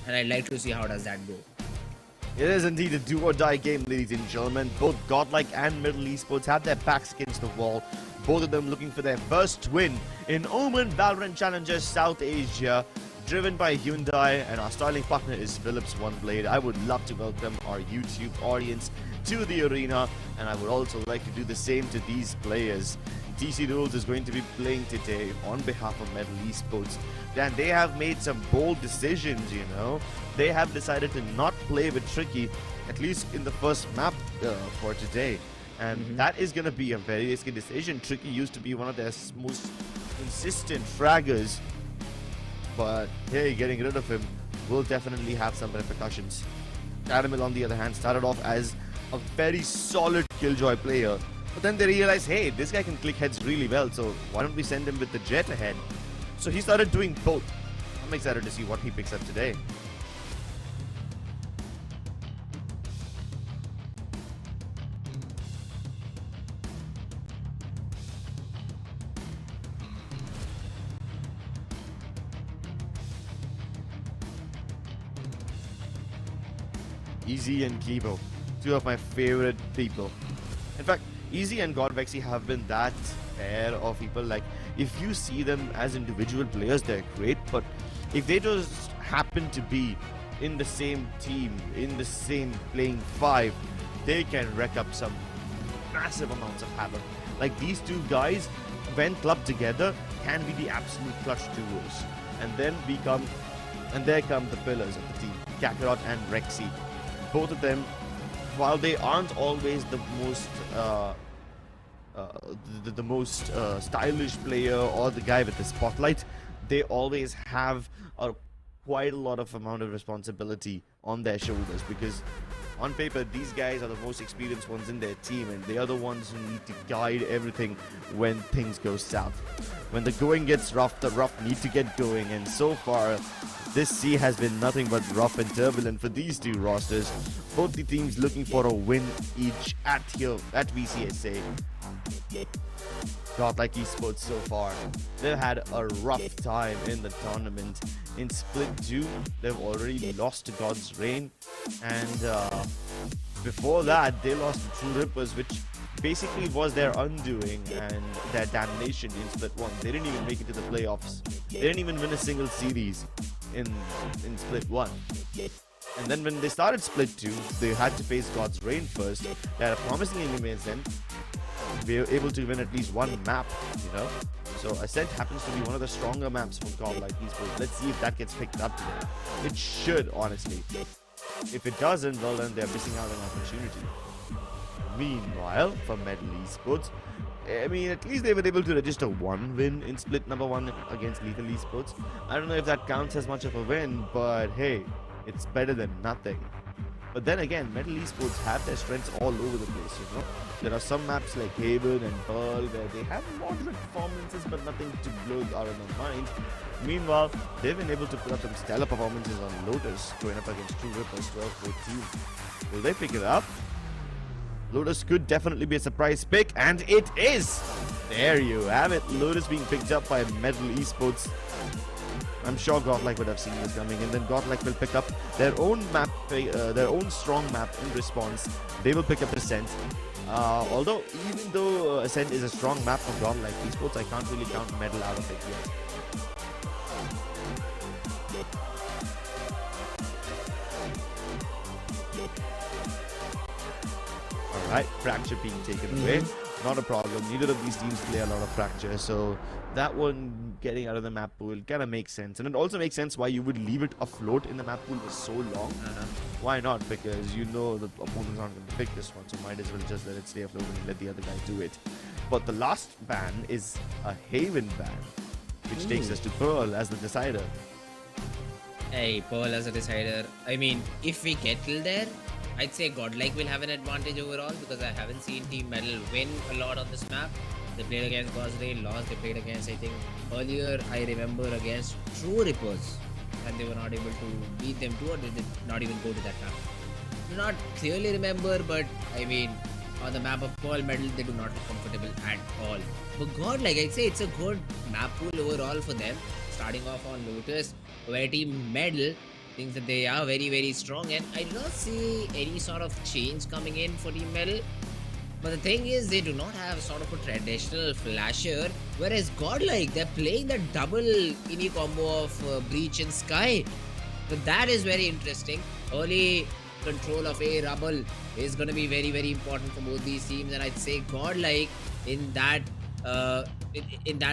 And I'd like to see how does that go. It is indeed a do-or-die game, ladies and gentlemen. Both Godlike and MLT Esports have their backs against the wall. Both of them looking for their first win in NODWIN Valorant Challengers South Asia, driven by Hyundai, and our styling partner is Philips OneBlade. I would love to welcome our YouTube audience to the arena, and I would also like to do the same to these players. TC Rules is going to be playing today on behalf of MLT Esports, and they have made some bold decisions, you know. They have decided to not play with Tricky, at least in the first map for today. And that is going to be a very risky decision. Tricky used to be one of their most consistent fraggers, but hey, getting rid of him will definitely have some repercussions. Caramel, on the other hand, started off as a very solid Killjoy player, but then they realized, hey, this guy can click heads really well, so why don't we send him with the Jet ahead? So he started doing both. I'm excited to see what he picks up today. Easy and Kibo, two of my favorite people. In fact, Easy and Godvexy have been that pair of people. Like, if you see them as individual players, they're great, but if they just happen to be in the same team, in the same playing five, they can wreck up some massive amounts of havoc. Like, these two guys, when clubbed together, can be the absolute clutch duos. And then there come the pillars of the team, Kakarot and Rexy. Both of them, while they aren't always the most stylish player or the guy with the spotlight, they always have quite a lot of amount of responsibility on their shoulders, because on paper these guys are the most experienced ones in their team, and they are the ones who need to guide everything when things go south. When the going gets rough, the rough need to get going, and so far this sea has been nothing but rough and turbulent for these two rosters. Both the teams looking for a win each at VCSA. Godlike Esports so far, they've had a rough time in the tournament. In Split 2, they've already lost to God's Reign, and before that they lost to True Rippers, which basically was their undoing and their damnation in Split 1. They didn't even make it to the playoffs. They didn't even win a single series in Split 1. And then when they started Split 2, they had to face God's Reign first. They had a promising against them. They were able to win at least one map, you know. So Ascent happens to be one of the stronger maps for Godlike Esports. Let's see if that gets picked up today. It should, honestly. If it doesn't, well then they're missing out on an opportunity. Meanwhile, for MLT Esports, I mean, at least they were able to register one win in Split number 1 against Lethal Esports. I don't know if that counts as much of a win, but hey, it's better than nothing. But then again, MLT Esports have their strengths all over the place, you know. There are some maps like Haven and Pearl where they have moderate performances but nothing to blow out of their mind. Meanwhile, they've been able to put up some stellar performances on Lotus, going up against True Rippers 12-14. Will they pick it up? Lotus could definitely be a surprise pick, and it is! There you have it, Lotus being picked up by MLT Esports. I'm sure Godlike would have seen this coming, and then Godlike will pick up their own map, their own strong map in response. They will pick up Ascent. Although, even though Ascent is a strong map from Godlike Esports, I can't really count medal out of it yet. Alright, fracture being taken away. Not a problem. Neither of these teams play a lot of fracture, so that one getting out of the map pool kind of makes sense. And it also makes sense why you would leave it afloat in the map pool for so long. Why not? Because you know the opponents aren't going to pick this one, so might as well just let it stay afloat and let the other guy do it. But the last ban is a Haven ban, which takes us to Pearl as the decider. Hey, Pearl as a decider. I mean, if we get till there, I'd say Godlike will have an advantage overall because I haven't seen Team Metal win a lot on this map. They played against Gosrail, lost. They played against, I think, earlier I remember against True Rippers, and they were not able to beat them too, or they did not even go to that map. Do not clearly remember, but I mean, on the map of Pearl Metal, they do not look comfortable at all. But Godlike, I'd say it's a good map pool overall for them. Starting off on Lotus, where Team Metal thinks that they are very, very strong, and I do not see any sort of change coming in for Team Metal. But the thing is, they do not have sort of a traditional flasher, whereas Godlike, they're playing that double ini combo of Breach and Sky. But that is very interesting. Early control of A Rubble is going to be very, very important for both these teams, and I'd say Godlike in that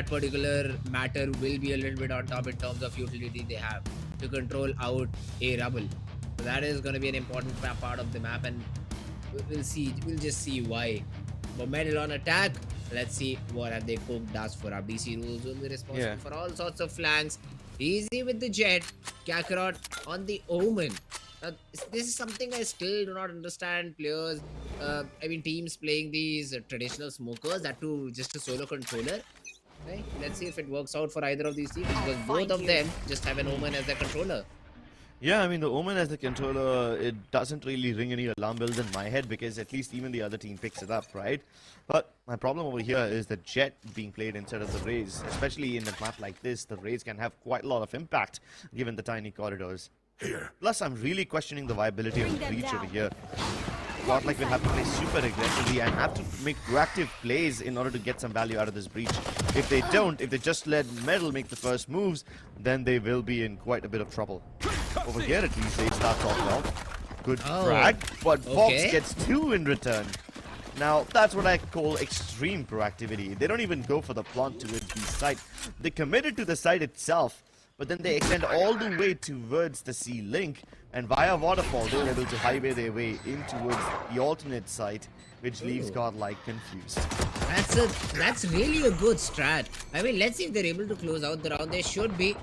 particular matter will be a little bit on top in terms of utility they have to control out A Rubble. So that is going to be an important part of the map, and we'll see. We'll just see why. But Metal on attack. Let's see what have they cooked us for. Our DC rules will be responsible for all sorts of flanks. Easy with the Jet. Kakarot on the Omen. This is something I still do not understand. Players, I mean teams playing these traditional smokers, that too just a solo controller. Right? Let's see if it works out for either of these teams, because both of them just have an Omen as their controller. Yeah, I mean, the Omen as the controller, it doesn't really ring any alarm bells in my head because at least even the other team picks it up, right? But my problem over here is the Jet being played instead of the Raze. Especially in a map like this, the Raze can have quite a lot of impact given the tiny corridors. Plus, I'm really questioning the viability of the Breach over here. Godlike will have to play super aggressively and have to make proactive plays in order to get some value out of this Breach. If they don't, if they just let Metal make the first moves, then they will be in quite a bit of trouble. Over here at least they starts off well. Good frag, but Fox gets 2 in return. Now, that's what I call extreme proactivity. They don't even go for the plant towards the site. They committed to the site itself, but then they extend all the way towards the sea link, and via waterfall they're able to highway their way in towards the alternate site, which leaves Godlike confused. That's really a good strat. I mean, let's see if they're able to close out the round. They should be.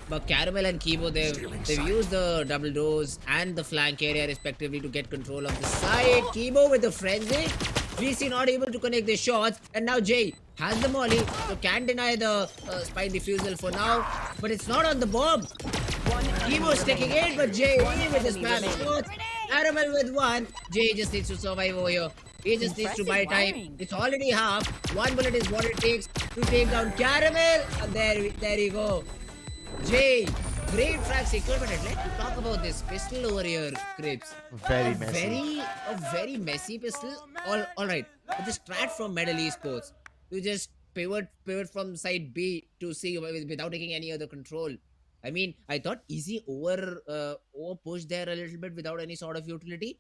But Caramel and Kibo, they've used the double doors and the flank area respectively to get control of the side. Kibo with the frenzy. VC not able to connect the shots, and now Jay has the molly, so can't deny the spike defusal for now, but it's not on the bomb. Kibo's taking it, but Jay with the spam shots. Caramel with 1. Jay just needs to survive over here. He just needs to buy time. It's already half. 1 bullet is what it takes to take down Caramel, and there you go. Jay, great frag sequence, but let's talk about this pistol over here, Crips. Very messy. A very messy pistol. Alright, but the strat from MLT Esports to just pivot from side B to C without taking any other control. I mean, I thought easy over push there a little bit without any sort of utility,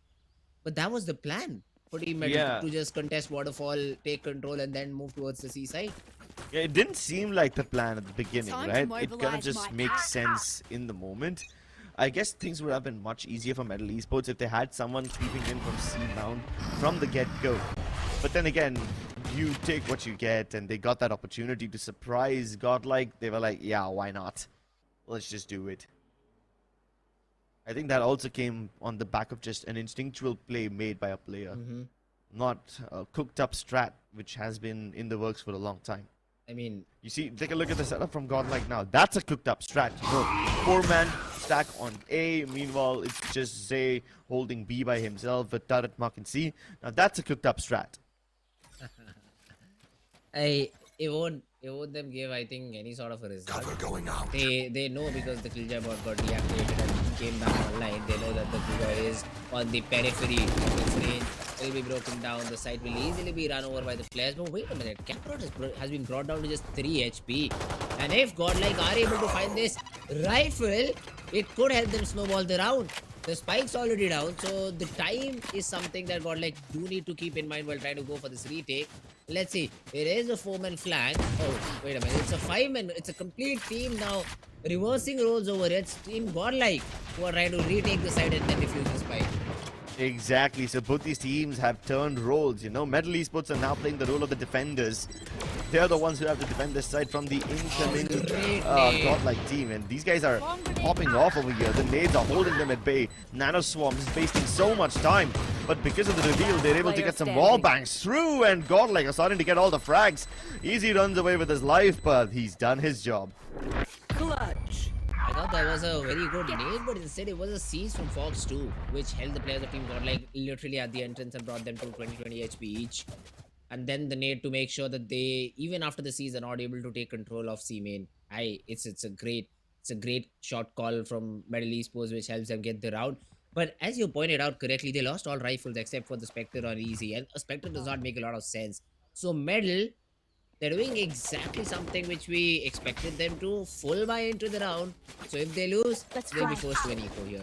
but that was the plan for Team Metal to just contest waterfall, take control, and then move towards the seaside. Yeah, it didn't seem like the plan at the beginning, right? It kind of just makes sense in the moment. I guess things would have been much easier for MLT Esports if they had someone creeping in from C-bound from the get-go. But then again, you take what you get, and they got that opportunity to surprise Godlike. They were like, yeah, why not? Let's just do it. I think that also came on the back of just an instinctual play made by a player. Not a cooked-up strat, which has been in the works for a long time. I mean, you see, take a look at the setup from Godlike now. That's a cooked up strat. 4-man stack on A. Meanwhile, it's just Zay holding B by himself with turret mark and C. Now that's a cooked up strat. it won't them give, I think, any sort of a result. Cover going out. They know because the Killjoy bot got deactivated and came back online. They know that the Killjoy is on the periphery of its range. will be broken down. The site will easily be run over by the players. But wait a minute, Caprot has been brought down to just 3 HP. And if Godlike are able to find this rifle, it could help them snowball the round. The spike's already down, so the time is something that Godlike do need to keep in mind while trying to go for this retake. Let's see. It is a 4-man flank. Oh, wait a minute. It's a 5-man. It's a complete team now. Reversing roles over here. It's Team Godlike who are trying to retake the side and then defuse the spike. Exactly. So both these teams have turned roles. You know, MLT Esports are now playing the role of the defenders. They're the ones who have to defend this side from the incoming Godlike team. And these guys are popping off over here. The nades are holding them at bay. Nano Swarms is wasting so much time. But because of the reveal, they're able to get some wall bangs through. And Godlike are starting to get all the frags. Easy runs away with his life, but he's done his job. Clutch. I thought that was a very good nade, but instead it was a siege from Fox 2, which held the players of Team Godlike literally at the entrance and brought them to 20 HP each. And then the nade to make sure that they, even after the siege, are not able to take control of C main. It's a great shot call from MLT Esports, which helps them get the round. But as you pointed out correctly, they lost all rifles except for the Spectre on easy, and a Spectre does not make a lot of sense. So Medal, they're doing exactly something which we expected them to, full buy into the round. So if they lose, they'll be forced to an eco here.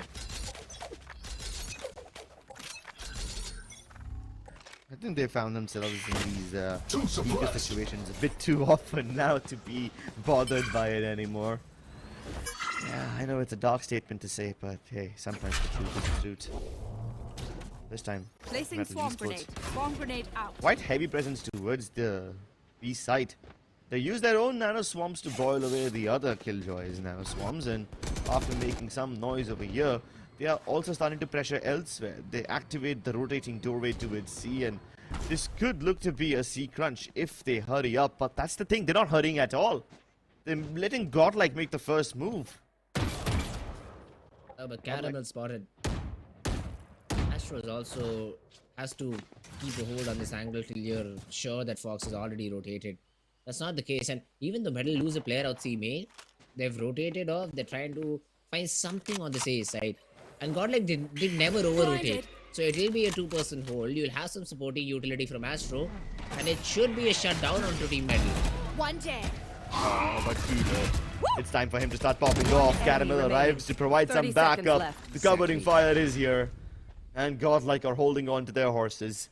I think they found themselves in these eco situations a bit too often now to be bothered by it anymore. Yeah, I know it's a dark statement to say, but hey, sometimes the truth is the truth. This time, Placing swarm grenade. Swarm grenade out. quite heavy presence towards the B site. They use their own nano swarms to boil away the other Killjoy's nano swarms, and after making some noise over here, they are also starting to pressure elsewhere. They activate the rotating doorway towards C, and this could look to be a C crunch if they hurry up, but that's the thing, they're not hurrying at all. They're letting Godlike make the first move. Oh, but Caramel spotted. Astros also has to keep a hold on this angle till you're sure that Fox is already rotated. That's not the case, and even the Medal lose a player out C main, they've rotated off, they're trying to find something on the A side. And Godlike did never over-rotate. So it will be a 2-person hold. You'll have some supporting utility from Astro, and it should be a shutdown onto Team Medal. One dead. Oh, but it's time for him to start popping off. Caramel arrives to provide some 30 seconds backup. left. The covering fire is here. And Godlike are holding on to their horses.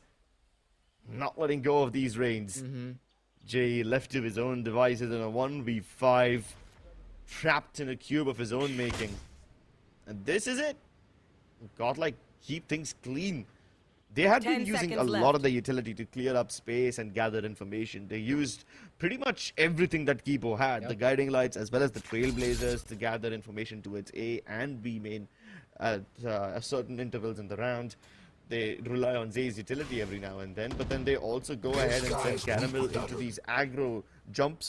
Not letting go of these reins. Jay left to his own devices in a 1v5. Trapped in a cube of his own making. And this is it. Godlike keep things clean. They had been 10 using a seconds lot left. of the utility to clear up space and gather information. They used pretty much everything that Kibo had. The guiding lights as well as the trailblazers to gather information towards A and B main at certain intervals in the round. They rely on Zay's utility every now and then, but then they also go ahead and send Caramel into these aggro jump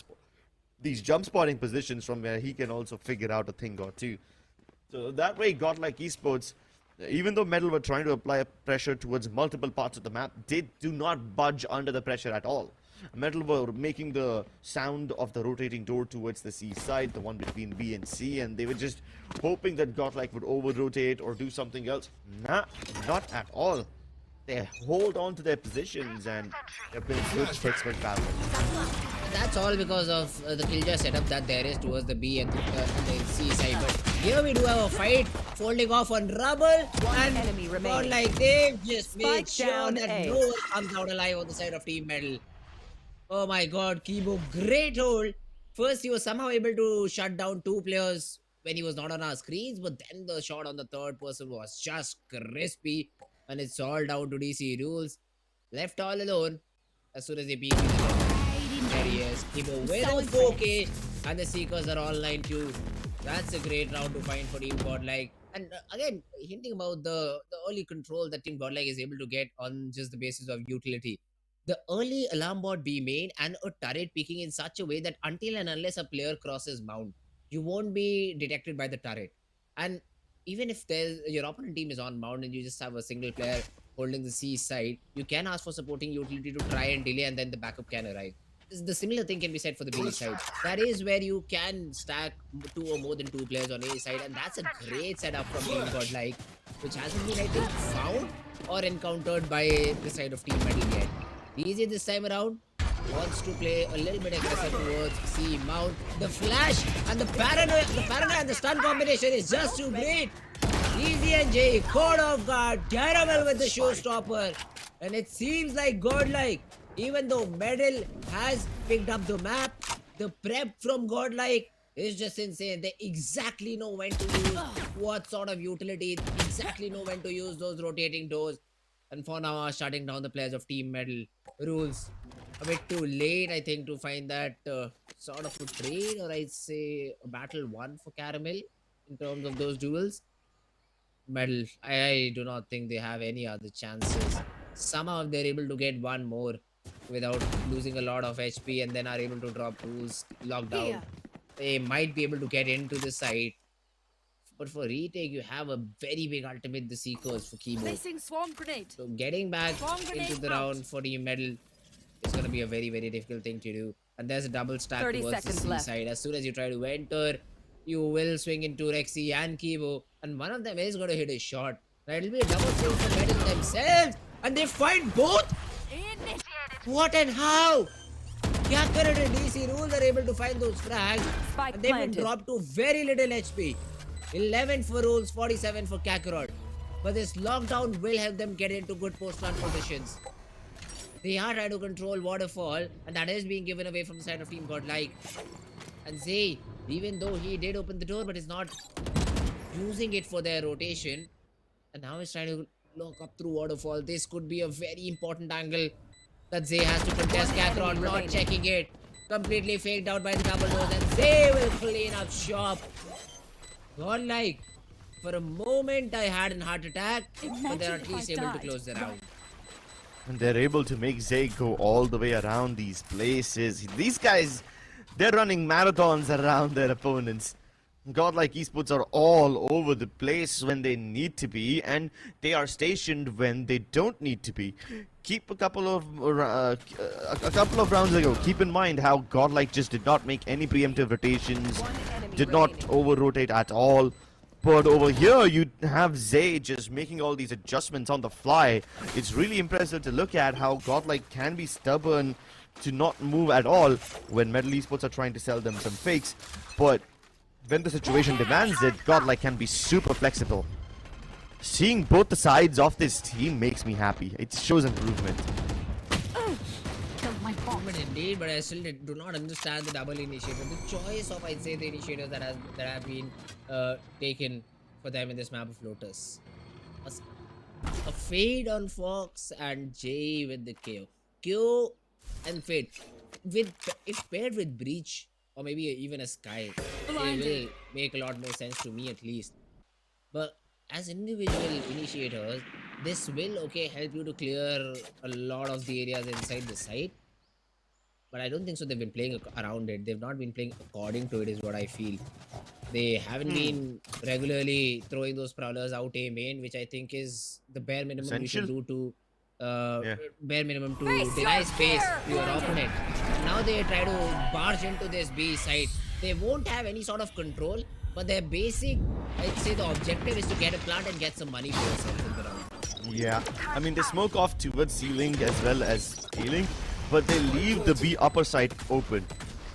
spotting positions from where he can also figure out a thing or two. So that way, Godlike Esports, even though Medal were trying to apply pressure towards multiple parts of the map, they do not budge under the pressure at all. Medal were making the sound of the rotating door towards the C side, the one between B and C, and they were just hoping that Godlike would over-rotate or do something else. Nah, not at all. They hold on to their positions and they're playing good expert Valorant. That's all because of the Killjoy setup that there is towards the B and the C side. But here we do have a fight, folding off on rubble, and enemy remaining. Godlike they've just made Spike sure down that A. no one comes out alive on the side of Team Medal. Oh my god, Kibo, great hold. First, he was somehow able to shut down 2 players when he was not on our screens, but then the shot on the 3rd person was just crispy, and it's all down to DC rules. Left all alone as soon as they peek in the door. There he is. Kibo with a 4K, and the Seekers are all 9-2. That's a great round to find for Team Godlike. And again, hinting about the early control that Team Godlike is able to get on just the basis of utility. The early alarm bot B main and a turret peeking in such a way that until and unless a player crosses mount, you won't be detected by the turret. And even if your opponent team is on mount and you just have a single player holding the C side, you can ask for supporting utility to try and delay, and then the backup can arrive. the similar thing can be said for the B side. That is where you can stack two or more than two players on A side, and that's a great setup from Team Godlike, which hasn't been, I think, found or encountered by the side of Team Metal yet. Easy this time around. Wants to play a little bit aggressive towards C Mount. The flash and the paranoia and the stun combination is just too great. Easy and J caught off guard. Caramel with the showstopper. And it seems like Godlike, even though Medal has picked up the map, the prep from Godlike is just insane. They exactly know when to use what sort of utility, exactly know when to use those rotating doors. And for now are shutting down the players of Team Medal. Rules a bit too late, I think, to find that sort of a trade, or I'd say a battle won for Caramel in terms of those duels. Medal, I do not think they have any other chances. Somehow they're able to get one more without losing a lot of HP, and then are able to drop rules locked down. They might be able to get into the site. But for retake, you have a very big ultimate, the Seekers for keyboard. Placing swarm grenade. So getting back Swarm grenade into the out. round for Team Medal is going to be a very, very difficult thing to do. And there's a double stack 30 towards the seconds C left. side. As soon as you try to enter, you will swing into Rexy and Kibo, and one of them is going to hit a shot. Now it'll be a double swing for Medal themselves, and they find both. Initiated. What and how? Kakarot and DC Rules are able to find those frags, Spike and they've been planted. dropped to very little HP. 11 for Rules, 47 for Kakarot. But this lockdown will help them get into good post-run positions. They are trying to control Waterfall, and that is being given away from the side of Team Godlike. And Zay, even though he did open the door, but is not using it for their rotation. And now he's trying to lock up through Waterfall. This could be a very important angle that Zay has to contest. Kakarot not checking it. Completely faked out by the double doors, and Zay will clean up shop. Godlike, for a moment I had a heart attack, but they're at Imagine if least I able to died. close the round. And they're able to make Zay go all the way around these places. These guys, they're running marathons around their opponents. Godlike Esports are all over the place when they need to be, and they are stationed when they don't need to be. Keep a couple of rounds ago, keep in mind how Godlike just did not make any preemptive rotations, did not over-rotate at all. But over here, you have Zay just making all these adjustments on the fly. It's really impressive to look at how Godlike can be stubborn to not move at all when MLT Esports are trying to sell them some fakes. But when the situation demands it, Godlike can be super flexible. Seeing both the sides of this team makes me happy. It shows improvement. Killed my bomb. Improvement indeed, but I still do not understand the double initiator. The choice of, I'd say, the initiators that have been taken for them in this map of Lotus. A Fade on Fox and J with the KO. KO and Fade. If paired with Breach, or maybe even a Sky, it will make a lot more sense to me at least. But as individual initiators, this will help you to clear a lot of the areas inside the site. But I don't think so they've been playing around it. They've not been playing according to it, is what I feel. They haven't been regularly throwing those prowlers out A main, which I think is the bare minimum you should do to bare minimum to deny space to your opponent. Now they try to barge into this B side. They won't have any sort of control, but their basic, I'd say, the objective is to get a plant and get some money for yourself in the round. Yeah, I mean, they smoke off towards ceiling as well as healing, but they leave the B upper side open.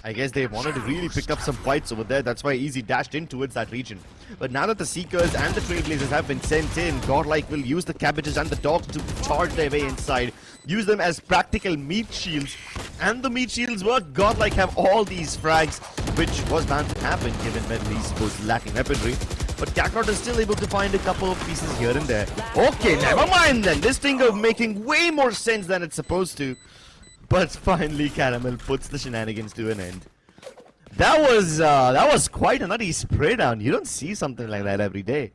I guess they wanted to really pick up some fights over there. That's why Easy dashed in towards that region. But now that the Seekers and the Trailblazers have been sent in, Godlike will use the cabbages and the dogs to charge their way inside. Use them as practical meat shields. And the meat shields work. Godlike have all these frags, which was bound to happen given MLT Esports lacking weaponry. But Kakarot is still able to find a couple of pieces here and there. Okay, never mind then. This thing is making way more sense than it's supposed to. But finally, Caramel puts the shenanigans to an end. That was quite a nutty spray down. You don't see something like that every day.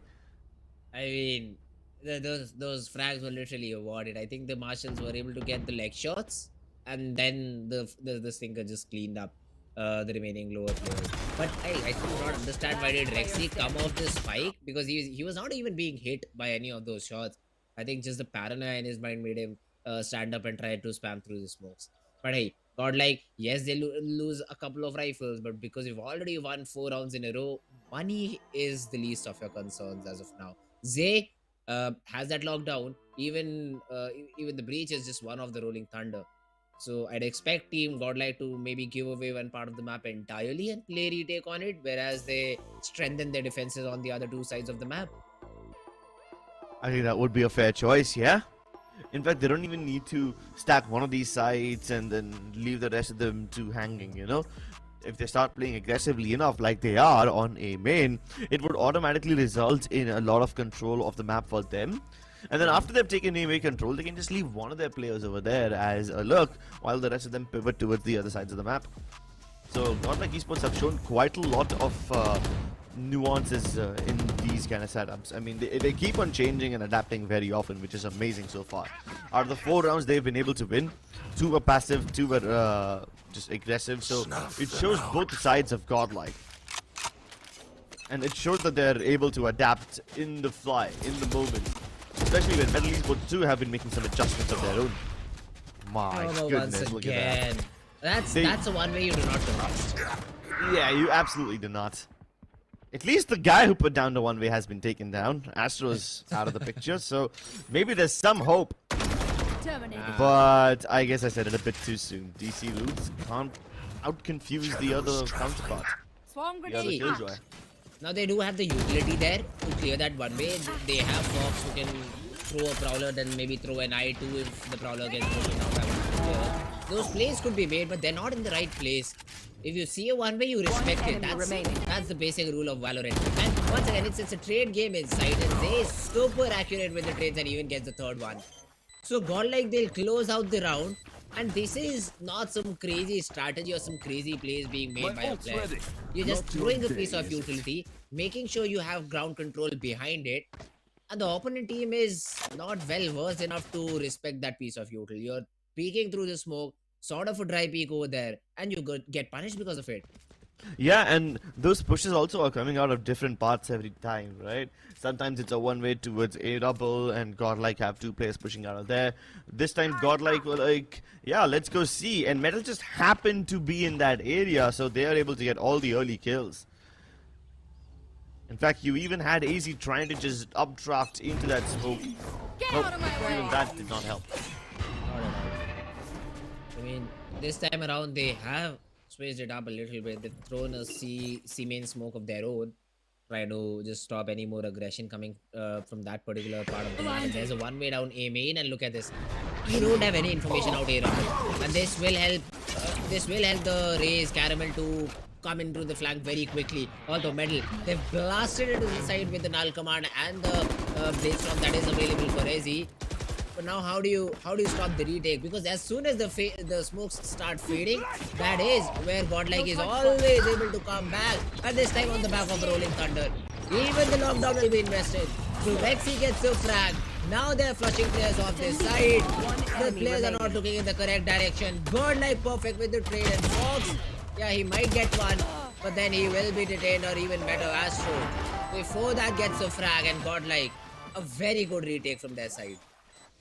I mean, those frags were literally awarded. I think the marshals were able to get the leg shots, and then the stinker just cleaned up the remaining lower players. But I do not understand why did Rexy come off this spike, because he was not even being hit by any of those shots. I think just the paranoia in his mind made him stand up and try to spam through the smokes. But hey, Godlike, yes, they lose a couple of rifles, but because you've already won 4 rounds in a row, money is the least of your concerns as of now. Zay has that lockdown. Even the breach is just one of the rolling thunder. So I'd expect Team Godlike to maybe give away one part of the map entirely and play retake on it, whereas they strengthen their defenses on the other two sides of the map. I think that would be a fair choice, yeah? In fact, they don't even need to stack one of these sides and then leave the rest of them to hanging, you know? If they start playing aggressively enough like they are on a main, it would automatically result in a lot of control of the map for them. And then after they've taken away control, they can just leave one of their players over there as a lurk while the rest of them pivot towards the other sides of the map. So, Godlike Esports have shown quite a lot of nuances in these kind of setups. I mean, they keep on changing and adapting very often, which is amazing so far. Out of the 4 rounds they've been able to win, 2 were passive, 2 were just aggressive. So it shows both sides of Godlike. And it shows that they're able to adapt in the fly, in the moment. Especially when MLT Esports 2 have been making some adjustments of their own. My goodness, look at that. That's a one way you do not trust. Yeah, you absolutely do not. At least the guy who put down the one way has been taken down. Astro's out of the picture, so maybe there's some hope. Terminated. But I guess I said it a bit too soon. DC Roots can't out-confuse the other counterpart. Swarm The other grenade. Killjoy. Now they do have the utility there to clear that one way. They have Fox who can throw a Prowler, then maybe throw an eye too if the Prowler gets broken down by one player. Those plays could be made, but they're not in the right place. If you see a one way, you respect it. That's the basic rule of Valorant. And once again, it's a trade game inside, and they super accurate with the trades and even gets the third one. So Godlike, they'll close out the round. And this is not some crazy strategy or some crazy plays being made by a player. You're just throwing a piece of utility, making sure you have ground control behind it. And the opponent team is not well versed enough to respect that piece of utility. You're peeking through the smoke, sort of a dry peek over there, and you get punished because of it. Yeah, and those pushes also are coming out of different parts every time, right? Sometimes it's a one-way towards A double, and Godlike have 2 players pushing out of there. This time, Godlike were like, yeah, let's go see. And Metal just happened to be in that area, so they are able to get all the early kills. In fact, you even had AZ trying to just updraft into that smoke. Get Nope, out of my way. even that did not help. Not at all. I mean, this time around, they have switched it up a little bit. They've thrown a C main smoke of their own, trying to just stop any more aggression coming from that particular part of the map. And there's a one way down A main, and look at this. You don't have any information out here, and this will help. This will help the Rays Caramel to come into the flank very quickly. Although Metal, they've blasted it to the side with the null command and the blade storm that is available for AZ. But now how do you stop the retake? Because as soon as the smokes start fading, that is where Godlike is always able to come back. And this time on the back of Rolling Thunder. Even the lockdown will be invested. So Rexy gets the frag. Now they're flushing players off this side. The players are not looking in the correct direction. Godlike perfect with the trade, and Fox, yeah, he might get one, but then he will be detained, or even better, Astro. Before that gets a frag, and Godlike, a very good retake from their side.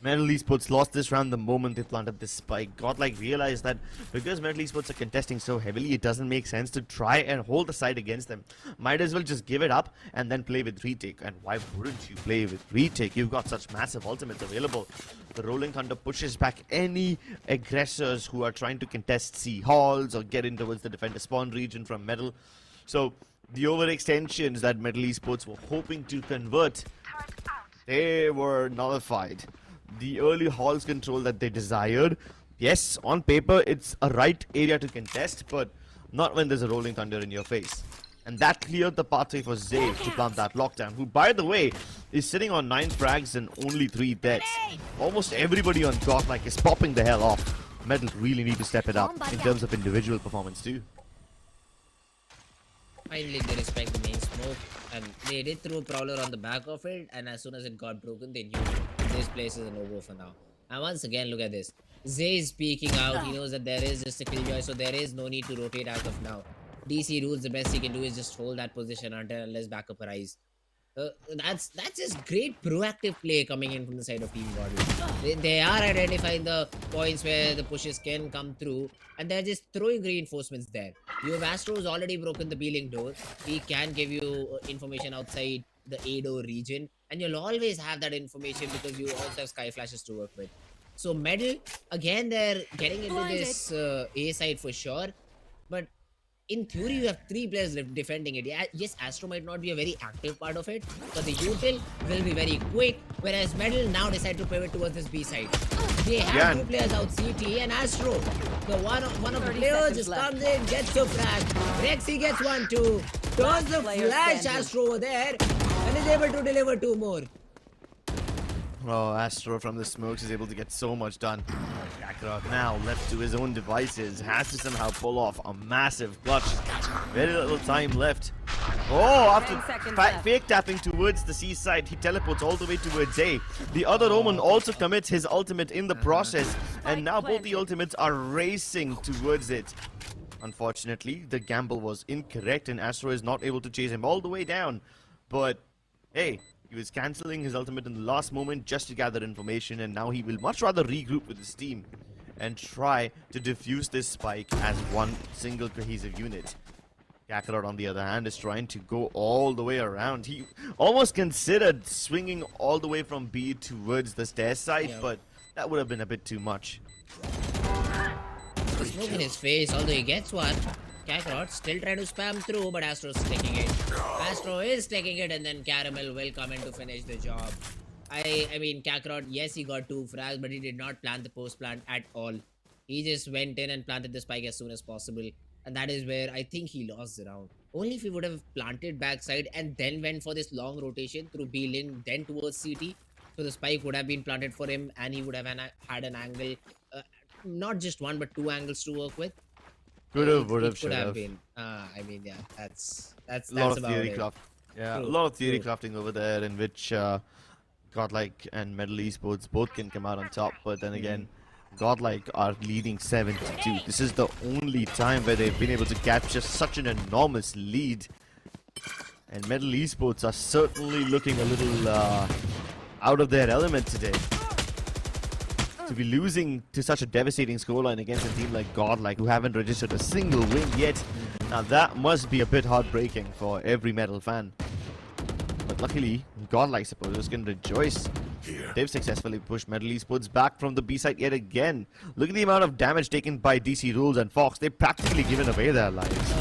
MLT Esports lost this round the moment they planted this spike. Godlike realized that because MLT Esports are contesting so heavily, it doesn't make sense to try and hold the side against them. Might as well just give it up and then play with retake. And why wouldn't you play with retake? You've got such massive ultimates available. The Rolling Thunder pushes back any aggressors who are trying to contest C halls or get in towards the defender spawn region from Metal. So the overextensions that MLT Esports were hoping to convert, they were nullified. The early halls control that they desired, yes, on paper it's a right area to contest, but not when there's a Rolling Thunder in your face. And that cleared the pathway for Zay to plant that lockdown, who, by the way, is sitting on 9 frags and only 3 deaths. Almost everybody on Godlike is popping the hell off. Metal really need to step it up in terms of individual performance too. Finally, they respect the main smoke, and they did throw a Prowler on the back of it, and as soon as it got broken, they knew this place is a no-go for now. And once again, look at this. Zay is peeking out. He knows that there is just a Killjoy, so there is no need to rotate as of now. DC rules, the best he can do is just hold that position until unless backup arrives. That's just great proactive play coming in from the side of Team Godlike. They are identifying the points where the pushes can come through, and they're just throwing reinforcements there. You have Astro's already broken the B-Link door. He can give you information outside the A door region, and you'll always have that information because you also have Sky Flashes to work with. So Medal, again, they're getting into this A side for sure, but in theory, you have 3 players defending it. Yeah, yes, Astro might not be a very active part of it, but the util will be very quick. Whereas Medal now decide to pivot towards this B side. They have 2 players out, CT and Astro. The one of the players just comes in, gets the frag. Rexy gets 1 too. Turns the flash Astro over there and is able to deliver 2 more. Oh, Astro from the smokes is able to get so much done. Kakarot now left to his own devices has to somehow pull off a massive clutch. Very little time left. Oh, after fake tapping towards the C side, he teleports all the way towards A. The other Omen also commits his ultimate in the process, and now both the ultimates are racing towards it. Unfortunately, the gamble was incorrect, and Astro is not able to chase him all the way down. But hey, he was cancelling his ultimate in the last moment just to gather information, and now he will much rather regroup with his team and try to defuse this spike as one single cohesive unit. Kakarot, on the other hand, is trying to go all the way around. He almost considered swinging all the way from B towards the stair side, but that would have been a bit too much. The smoke in his face, although he gets one. Kakarot still trying to spam through, but Astro's taking it. Astro is taking it, and then Caramel will come in to finish the job. I mean, Kakarot, yes, he got 2 frags, but he did not plant the post plant at all. He just went in and planted the spike as soon as possible. And that is where I think he lost the round. Only if he would have planted backside and then went for this long rotation through B-Link, then towards CT. So the spike would have been planted for him, and he would have had an angle. Not just 1, but 2 angles to work with. Could have, should have been. I mean, yeah, that's a lot of about theory it. craft. Yeah, True, a lot of theory crafting over there, in which Godlike and MLT Esports both can come out on top. But then again, Godlike are leading 7-2. This is the only time where they've been able to capture such an enormous lead. And MLT Esports are certainly looking a little out of their element today. To be losing to such a devastating scoreline against a team like Godlike, who haven't registered a single win yet. Now that must be a bit heartbreaking for every Metal fan. But luckily, Godlike supporters can rejoice. They've successfully pushed MLT Esports back from the B side yet again. Look at the amount of damage taken by DC Rules and Fox. They've practically given away their lives.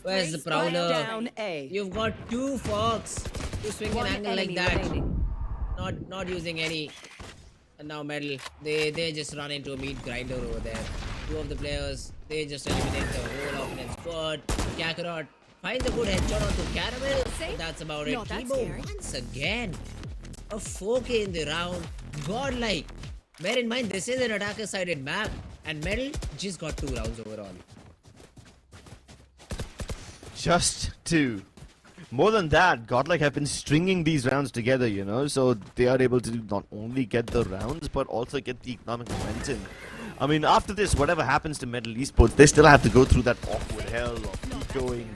Where's the Prowler? You've got 2 Fox to swing an angle like that. Not using any. And now Medal, they just run into a meat grinder over there. 2 of the players, they just eliminate the whole opponent's squad. Kakarot finds a good headshot onto Caramel. And that's about it. Kibo once again. A 4K in the round. Godlike. Bear in mind, this is an attacker-sided map. And Medal just got 2 rounds overall. Just 2. More than that, Godlike have been stringing these rounds together, you know, so they are able to not only get the rounds, but also get the economic momentum. I mean, after this, whatever happens to MLT Esports, they still have to go through that awkward hell of ecoing,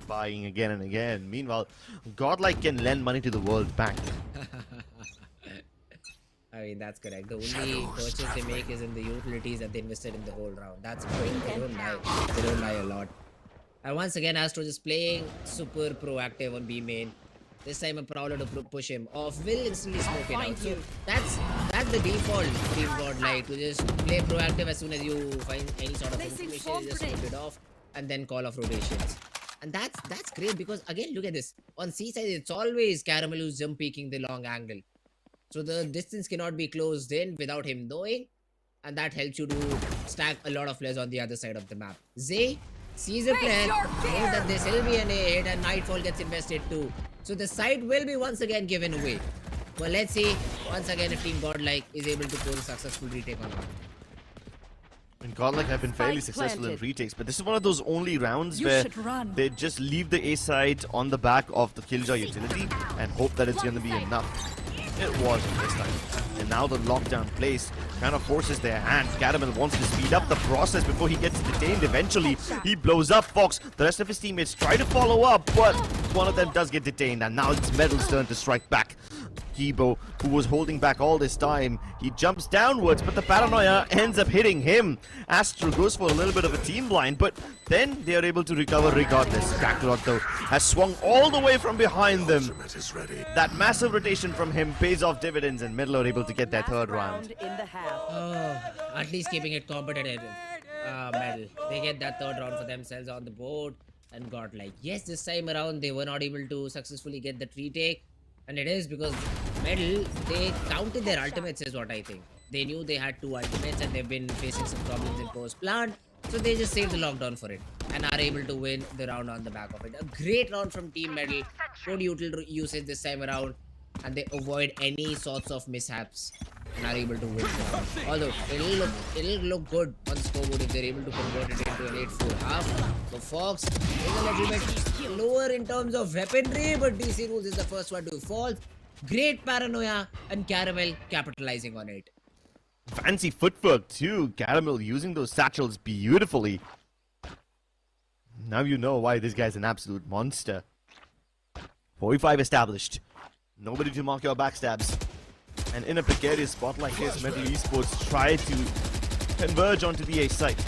buying again and again. Meanwhile, Godlike can lend money to the world bank. I mean, that's correct. The only purchase they make is in the utilities that they invested in the whole round. That's great. They don't lie. They don't lie a lot. And once again, Astro just playing super proactive on B main. This time a Prowler to push him off will instantly smoke it out. So that's the default Team Godlike, to just play proactive as soon as you find any sort of information, you just smoke it off and then call off rotations. And that's great because again, look at this. On C side, it's always Caramel who's jump peeking the long angle. So the distance cannot be closed in without him knowing. And that helps you to stack a lot of players on the other side of the map. Zay sees a player, knows that this will be an A hit and Nightfall gets invested too. So the site will be once again given away. Well, let's see once again if Team Godlike is able to pull a successful retake or not. And Godlike have been fairly successful in retakes, but this is one of those only rounds where they just leave the A side on the back of the Killjoy utility and hope that it's going to be enough. It wasn't this time. And now the lockdown place kind of forces their hand. Caramel wants to speed up the process before he gets detained eventually. He blows up Fox. The rest of his teammates try to follow up, but one of them does get detained, and now it's Metal's turn to strike back. Kibo, who was holding back all this time, he jumps downwards, but the paranoia ends up hitting him. ASTER goes for a little bit of a team blind, but then they are able to recover regardless. Kakarot, though, has swung all the way from behind them. That massive rotation from him pays off dividends, and Metal are able to get their third round. Oh, at least keeping it competitive. Metal. They get that third round for themselves on the board and Godlike. Yes, this time around they were not able to successfully get the retake. And it is because Metal, they counted their ultimates is what I think. They knew they had 2 ultimates and they've been facing some problems in post-plant. So they just saved the lockdown for it and are able to win the round on the back of it. A great round from Team Metal. Good util usage this time around. And they avoid any sorts of mishaps and are able to win the round. Although it'll look good on the scoreboard if they're able to convert it into an 8-4 half. The Fox is a little bit lower in terms of weaponry, but DC Rules is the first one to fall. Great paranoia and Caramel capitalizing on it. Fancy footwork too. Caramel using those satchels beautifully. Now you know why this guy's an absolute monster. 45 established. Nobody to mark your backstabs. And in a precarious spot like this, MLT Esports try to converge onto the A site.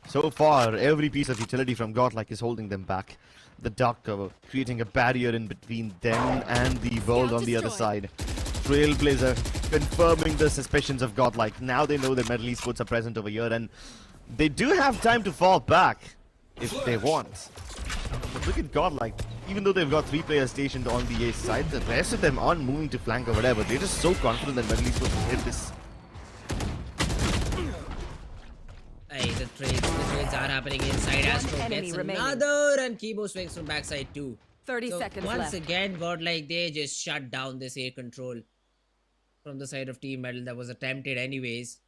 So far, every piece of utility from Godlike is holding them back. The dark cover, creating a barrier in between them and the world on the other side. Trailblazer confirming the suspicions of Godlike. Now they know that MLT Esports are present over here, and they do have time to fall back if they want. But look at Godlike. Even though they've got 3 players stationed on the A side, the rest of them aren't moving to flank or whatever. They're just so confident that MLT Esports will hit this. Hey, the trades are happening inside. Astro gets another, and Kibo swings from backside too. 30 seconds once left. again, Godlike, they just shut down this A control from the side of Team Metal that was attempted anyways.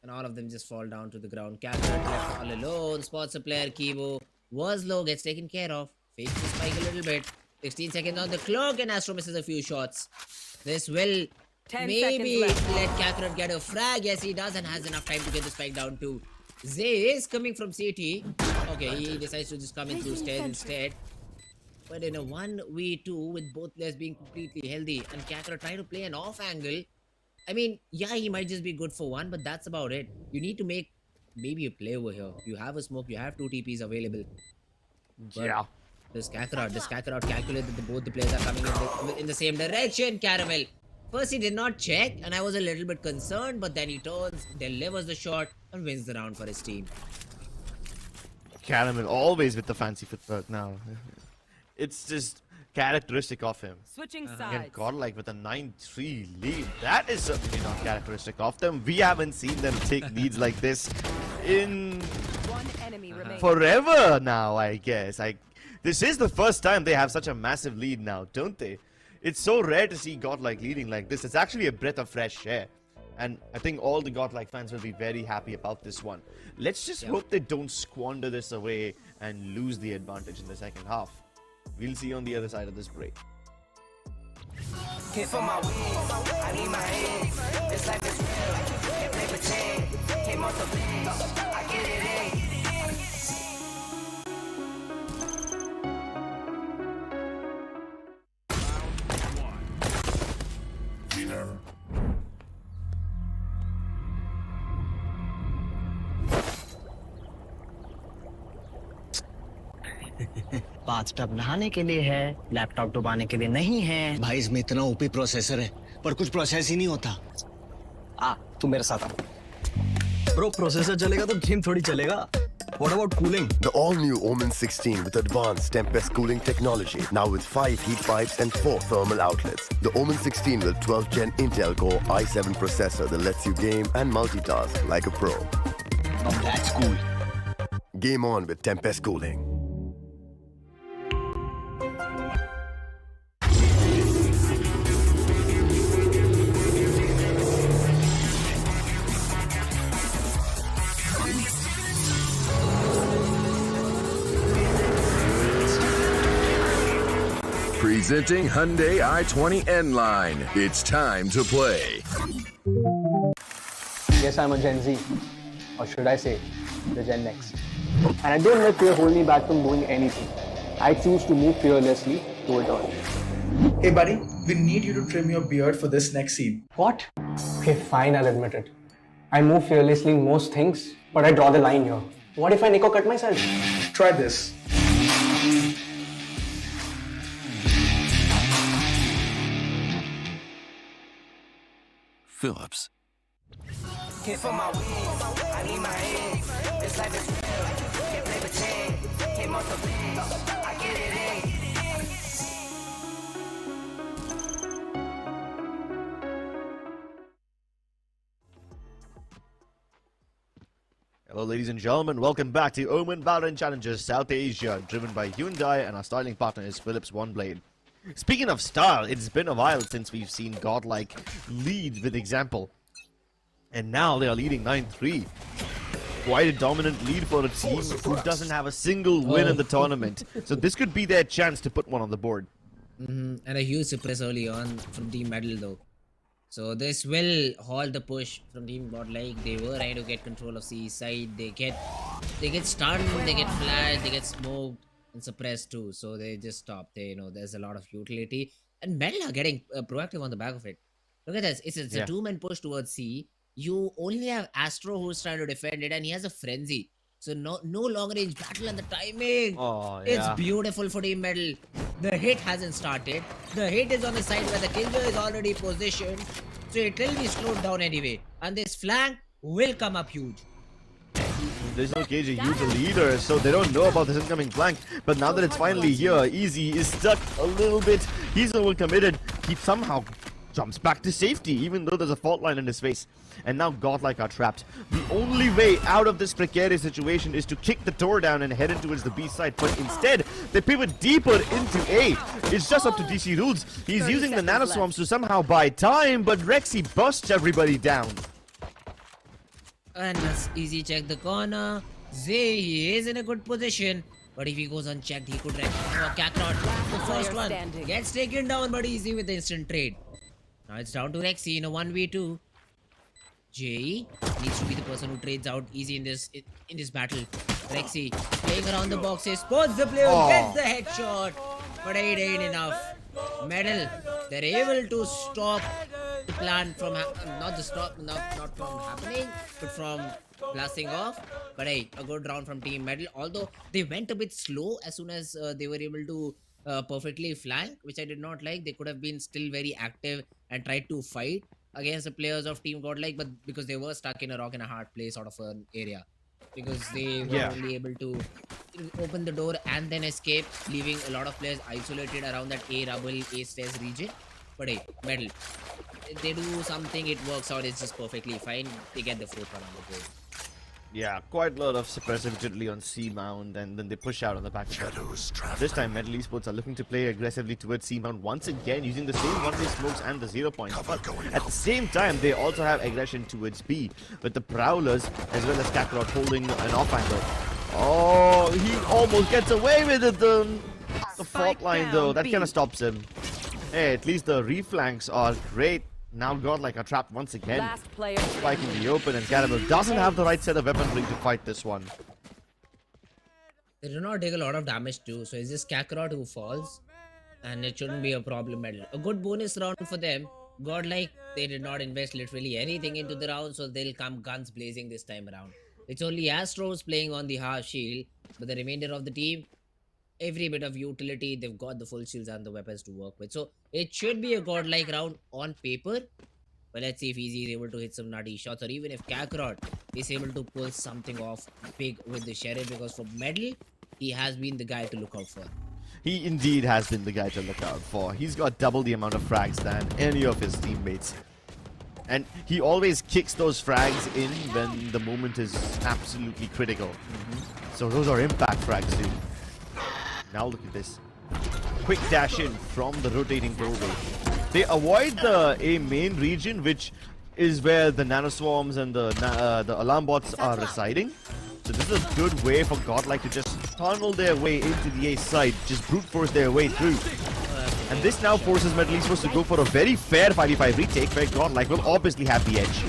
And all of them just fall down to the ground. Kakarot left all alone. Spots a player. Kibo was low, gets taken care of. Fakes the spike a little bit. 16 seconds on the clock, and Astro misses a few shots. This will maybe let Kakarot get a frag. Yes, he does, and has enough time to get the spike down too. Zay is coming from CT. Okay, he decides to just come in through stairs instead. But in a 1v2 with both players being completely healthy and Kakarot trying to play an off angle, I mean, yeah, he might just be good for one, but that's about it. You need to make maybe a play over here. You have a smoke, you have 2 TPs available. But yeah. This Kakarot calculated that both the players are coming in the same direction. Caramel. First he did not check and I was a little bit concerned, but then he turns, delivers the shot and wins the round for his team. Caramel always with the fancy footwork now. It's just characteristic of him. Switching Again, sides. Godlike with a 9-3 lead. That is certainly not characteristic of them. We haven't seen them take leads like this in One enemy remaining. forever now, I guess. This is the first time they have such a massive lead now, don't they? It's so rare to see Godlike leading like this. It's actually a breath of fresh air. And I think all the Godlike fans will be very happy about this one. Let's just hope they don't squander this away and lose the advantage in the second half. We'll see on the other side of this break. Hit for my wins, I need my hands. This life is real, can't play pretend. Came off the bench, I get it in. Bathtub नहाने के लिए है, laptop डुबाने के लिए नहीं है। भाई इसमें इतना ओपी प्रोसेसर है पर कुछ प्रोसेस ही नहीं होता। आ तू मेरे साथ आ। Bro, processor चलेगा तो game थोड़ी चलेगा। What about cooling? The all-new Omen 16 with advanced Tempest cooling technology, now with 5 heat pipes and 4 thermal outlets. The Omen 16 with 12th Gen Intel Core i7 processor that lets you game and multitask like a pro. Oh, that's cool. Game on with Tempest cooling. Presenting Hyundai i20 N-Line. It's time to play. Yes, I'm a Gen Z, or should I say, the Gen X. And I don't let fear hold me back from doing anything. I choose to move fearlessly to it all. Hey buddy, we need you to trim your beard for this next scene. What? Okay, fine, I'll admit it. I move fearlessly in most things, but I draw the line here. What if I Nico cut myself? Try this. Phillips. Hit for my wins, I need my hands. This life is real, can't play pretend. Came off the bench, I get it in. Hello, ladies and gentlemen. Welcome back to NODWIN Valorant Challenges South Asia, driven by Hyundai, and our styling partner is Philips One Blade. Speaking of style, it's been a while since we've seen Godlike lead with example. And now they are leading 9-3. Quite a dominant lead for a team who doesn't have a single win in the tournament. So this could be their chance to put one on the board. And a huge suppress early on from Team Metal though. So this will halt the push from Team Godlike. They were trying to get control of C side. They get stunned, they get flashed, they get smoked and suppressed too. So they just stop. They there's a lot of utility. And Metal are getting proactive on the back of it. Look at this. It's a two-man push towards C. You only have Astro who's trying to defend it, and he has a frenzy. So no long range battle, and the timing. It's beautiful for Team Metal. The hit hasn't started. The hit is on the side where the killer is already positioned. So it will be slowed down anyway. And this flank will come up huge. There's no KJ, he's a leader, so they don't know about this incoming flank. But now that it's finally here, Easy is stuck a little bit. He's overcommitted. He somehow jumps back to safety, even though there's a fault line in his face. And now Godlike are trapped. The only way out of this precarious situation is to kick the door down and head in towards the B side. But instead, they pivot deeper into A. It's just up to DC Rules. He's using the nanoswarms to somehow buy time, but Rexy busts everybody down. And that's Easy check the corner. Zay, he is in a good position. But if he goes unchecked, he could wreck Kakarot. The first one gets taken down, but Easy with the instant trade. Now it's down to Rexy in a 1v2. Jay needs to be the person who trades out Easy in this battle. Rexy playing around the boxes, spots the player, gets the headshot, but it ain't enough. Metal, they're able to stop the plan from not from happening, but from blasting off. But hey, a good round from Team Metal. Although they went a bit slow as soon as they were able to perfectly flank, which I did not like. They could have been still very active and tried to fight against the players of Team Godlike, but because they were stuck in a rock and a hard place sort of an area, because they were only able to open the door and then escape, leaving a lot of players isolated around that A rubble, A stairs region. But hey, Metal, if they do something, it works out, it's just perfectly fine. They get the fourth one on the board. Yeah, quite a lot of suppressive utility on C-Mount, and then they push out on the back side. This time, MLT Esports are looking to play aggressively towards C-Mount once again, using the same one-way smokes and the 0 points. But at the same time, they also have aggression towards B, with the Prowlers as well as Kakarot holding an off angle. Oh, he almost gets away with it, the fault line though, that kind of stops him. Hey, at least the reflanks are great. Now Godlike are trapped once again. Spike in the open, and Caramel doesn't have the right set of weaponry to fight this one. They do not take a lot of damage too, so it's just Kakarot who falls, and it shouldn't be a problem at all. A good bonus round for them. Godlike, they did not invest literally anything into the round, so they'll come guns blazing this time around. It's only Astros playing on the half shield, but the remainder of the team, every bit of utility, they've got the full shields and the weapons to work with. So it should be a Godlike round on paper. But let's see if Easy is able to hit some nutty shots, or even if Kakarot is able to pull something off big with the Sheriff, because for Metal, he has been the guy to look out for. He indeed has been the guy to look out for. He's got double the amount of frags than any of his teammates. And he always kicks those frags in when the moment is absolutely critical. So those are impact frags too. Now look at this. Quick dash in from the rotating doorway. They avoid the A main region, which is where the nanoswarms and the alarm bots are residing. So this is a good way for Godlike to just tunnel their way into the A side, just brute force their way through. And this now forces MLT Esports to go for a very fair 5v5 retake, where Godlike will obviously have the edge.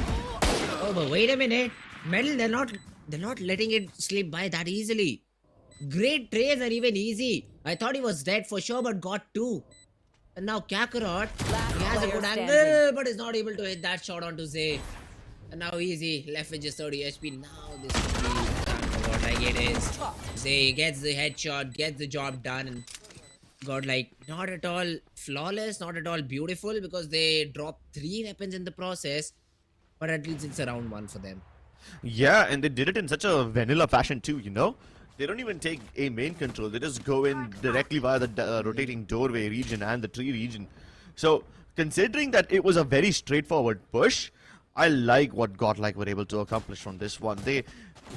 Oh, but wait a minute. Metal, they're not letting it slip by that easily. Great trades are even easy. I thought he was dead for sure, but got 2. And now Kakarot, he has a good angle, but is not able to hit that shot onto Zay. And now easy, left with just 30 HP. Now this will be Godlike like it is. Zay gets the headshot, gets the job done, and Godlike not at all flawless, not at all beautiful, because they dropped 3 weapons in the process. But at least it's a round 1 for them. Yeah, and they did it in such a vanilla fashion too, you know? They don't even take a main control. They just go in directly via the rotating doorway region and the tree region. So, considering that it was a very straightforward push, I like what Godlike were able to accomplish from this one. They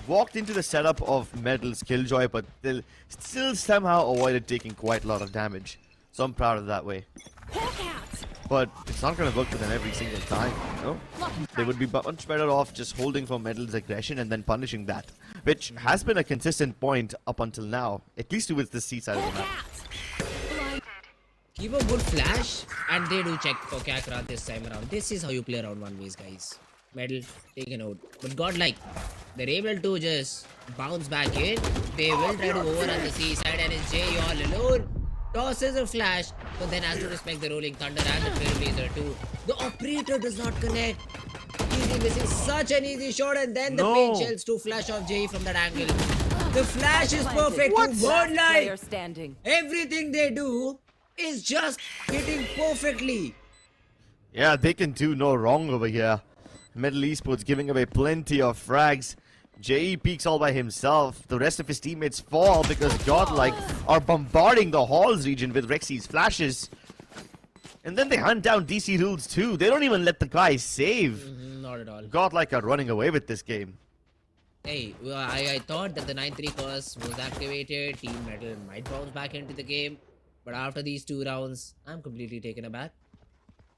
walked into the setup of Medal's Killjoy, but they still somehow avoided taking quite a lot of damage. So I'm proud of that way. But it's not going to work for them every single time, you know? They would be much better off just holding for Medal's aggression and then punishing that, which has been a consistent point up until now, at least towards the C side of the map. Keep a good flash, and they do check for Kakarot this time around. This is how you play round 1 ways, guys. Medal taken out. But Godlike, they're able to just bounce back in. They will try to overrun the C side, and it's Jay all alone. Tosses a flash, but then has to respect the Rolling Thunder and the Trailblazer too. The operator does not connect. Easy missing such an easy shot, and then the paint shells to flash off Jay from that angle. The flash is perfect to Godlike. Everything they do is just hitting perfectly. Yeah, they can do no wrong over here. MLT Esports giving away plenty of frags. JE peaks all by himself. The rest of his teammates fall because Godlike are bombarding the halls region with Rexy's flashes. And then they hunt down DC Rules too. They don't even let the guy save. Not at all. Godlike are running away with this game. Hey, well, I thought that the 9-3 curse was activated. Team Metal might bounce back into the game. But after these 2 rounds, I'm completely taken aback.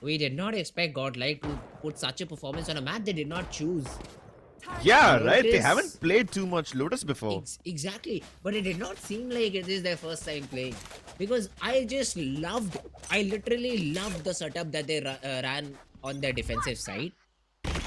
We did not expect Godlike to put such a performance on a map they did not choose. Yeah, Lotus, right? They haven't played too much Lotus before. Exactly. But it did not seem like it is their first time playing. Because I literally loved the setup that they ran on their defensive side.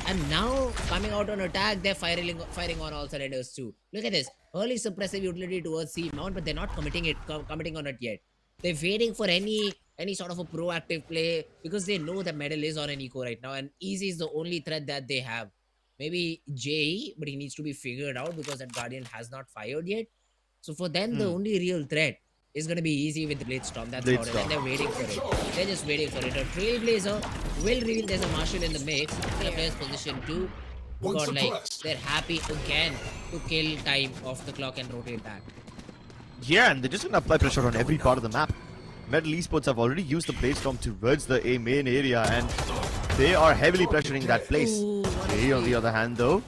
And now, coming out on attack, they're firing on all cylinders too. Look at this. Early suppressive utility towards C mount, but they're not committing on it yet. They're waiting for any sort of a proactive play because they know that Medal is on an eco right now, and Easy is the only threat that they have. Maybe Jay, but he needs to be figured out because that Guardian has not fired yet. So for them, the only real threat is going to be Easy with the Blade Storm. That's about it. And they're waiting for it. They're just waiting for it. A Trailblazer will reveal there's a Marshal in the mix. In a player's position too. Godlike, they're happy again to kill time off the clock and rotate back. Yeah, and they're just going to apply pressure on every part of the map. MLT Esports have already used the Blade Storm towards the A main area, and they are heavily pressuring that place. Jay, on the other hand, though,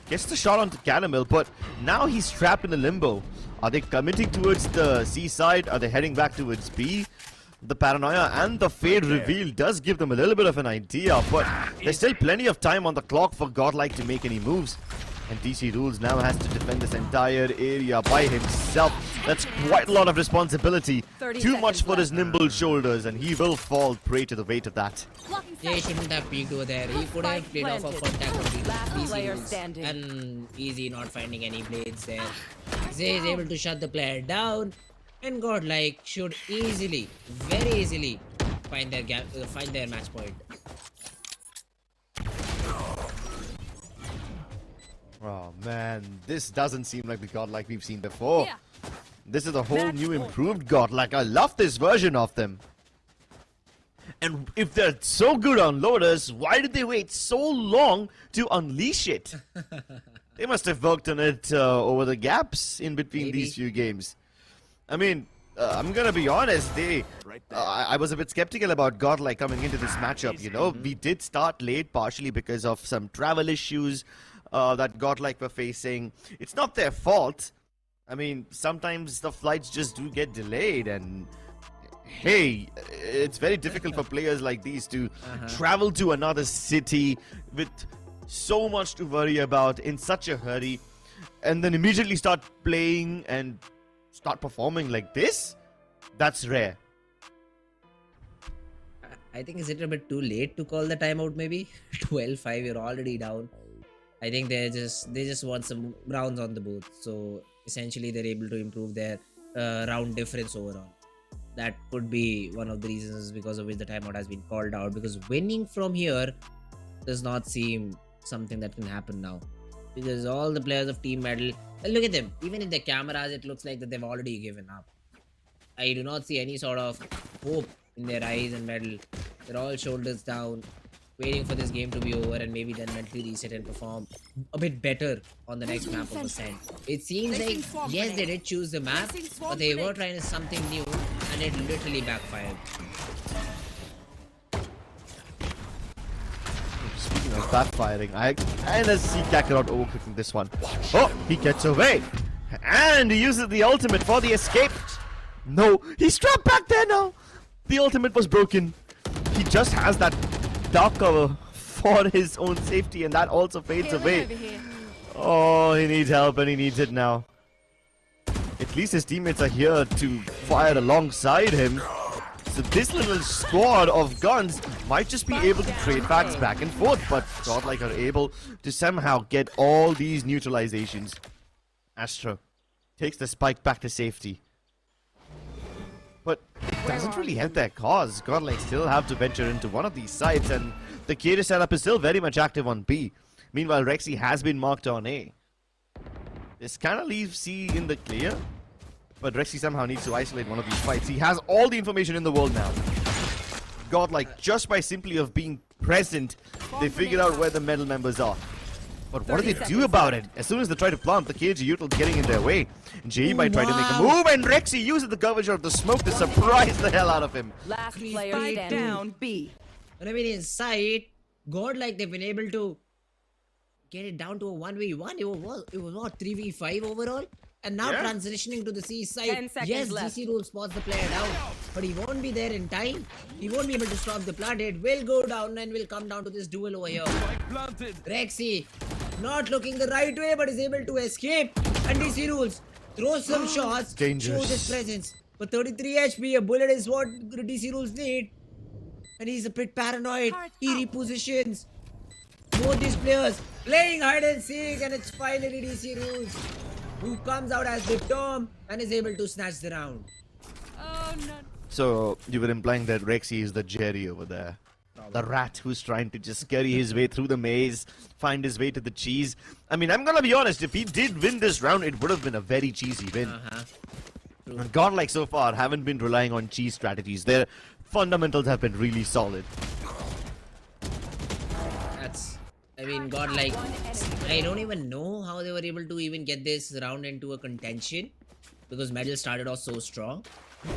gets the shot onto Caramel, but now he's trapped in a limbo. Are they committing towards the C side? Are they heading back towards B? The Paranoia and the Fade reveal does give them a little bit of an idea, but there's still plenty of time on the clock for Godlike to make any moves. And DC Rules now has to defend this entire area by himself. That's quite a lot of responsibility. Too much for his nimble shoulders, and he will fall prey to the weight of that. Jay shouldn't have peeked over there. He could have played off of contact on DC Rules. And Easy not finding any blades there. Zay is able to shut the player down. And Godlike should easily, very easily, find their match point. Oh man, this doesn't seem like the Godlike we've seen before. This is a whole new improved Godlike. I love this version of them. And if they're so good on Lotus, why did they wait so long to unleash it? They must have worked on it over the gaps in between these few games. I mean, I'm gonna be honest, I was a bit skeptical about Godlike coming into this matchup, you know. We did start late partially because of some travel issues that Godlike were facing. It's not their fault. I mean, sometimes the flights just do get delayed, and hey, it's very difficult for players like these to travel to another city with so much to worry about in such a hurry, and then immediately start playing and start performing like this. That's rare. I think it's a little bit too late to call the timeout maybe. 12-5, you're already down. I think they just want some rounds on the board. So essentially, they're able to improve their round difference overall. That could be one of the reasons because of which the timeout has been called out. Because winning from here does not seem something that can happen now. Because all the players of Team Medal, look at them. Even in the cameras, it looks like that they've already given up. I do not see any sort of hope in their eyes and Medal. They're all shoulders down, waiting for this game to be over and maybe then mentally reset and perform a bit better on the next map of Ascent. It seems like, yes, they did choose the map, but they were trying something new and it literally backfired. Speaking of backfiring, I kind of see Kakarot overcooking this one. Oh, he gets away. And he uses the ultimate for the escape. No, he's trapped back there now. The ultimate was broken. He just has that dark cover for his own safety, and that also fades away. Oh, he needs help and he needs it now. At least his teammates are here to fire alongside him. So this little squad of guns might just be able to trade packs back and forth, but Godlike are able to somehow get all these neutralizations. ASTER takes the spike back to safety. But it doesn't really help their cause. Godlike still have to venture into one of these sites, and the Kata setup is still very much active on B. Meanwhile, Rexy has been marked on A. This kind of leaves C in the clear, but Rexy somehow needs to isolate one of these fights. He has all the information in the world now. Godlike, just by simply of being present, they figured out where the medal members are. But what do they do about it? As soon as they try to plant, the KG Util getting in their way. JE might try to make a move, and Rexy uses the coverage of the smoke to surprise the hell out of him. Last player down. B. But I mean, inside, Godlike, they've been able to get it down to a 1v1. It was what, 3v5 overall? And now transitioning to the C side. Yes, left. DC Rule spots the player down, but he won't be there in time. He won't be able to stop the plant. It will go down and will come down to this duel over here. Rexy not looking the right way, but is able to escape. And DC Rules throws some shots, Dangerous. shows his presence. But 33 HP, a bullet is what DC Rules need. And he's a bit paranoid. He repositions. Both these players playing hide and seek, and it's finally DC Rules who comes out as the Tom and is able to snatch the round. Oh no. So you were implying that Rexy is the Jerry over there. The rat who's trying to just scurry his way through the maze, find his way to the cheese. I mean, I'm gonna be honest, if he did win this round, it would have been a very cheesy win. And Godlike so far haven't been relying on cheese strategies. Their fundamentals have been really solid. I mean, Godlike, I don't even know how they were able to even get this round into a contention, because Medal started off so strong.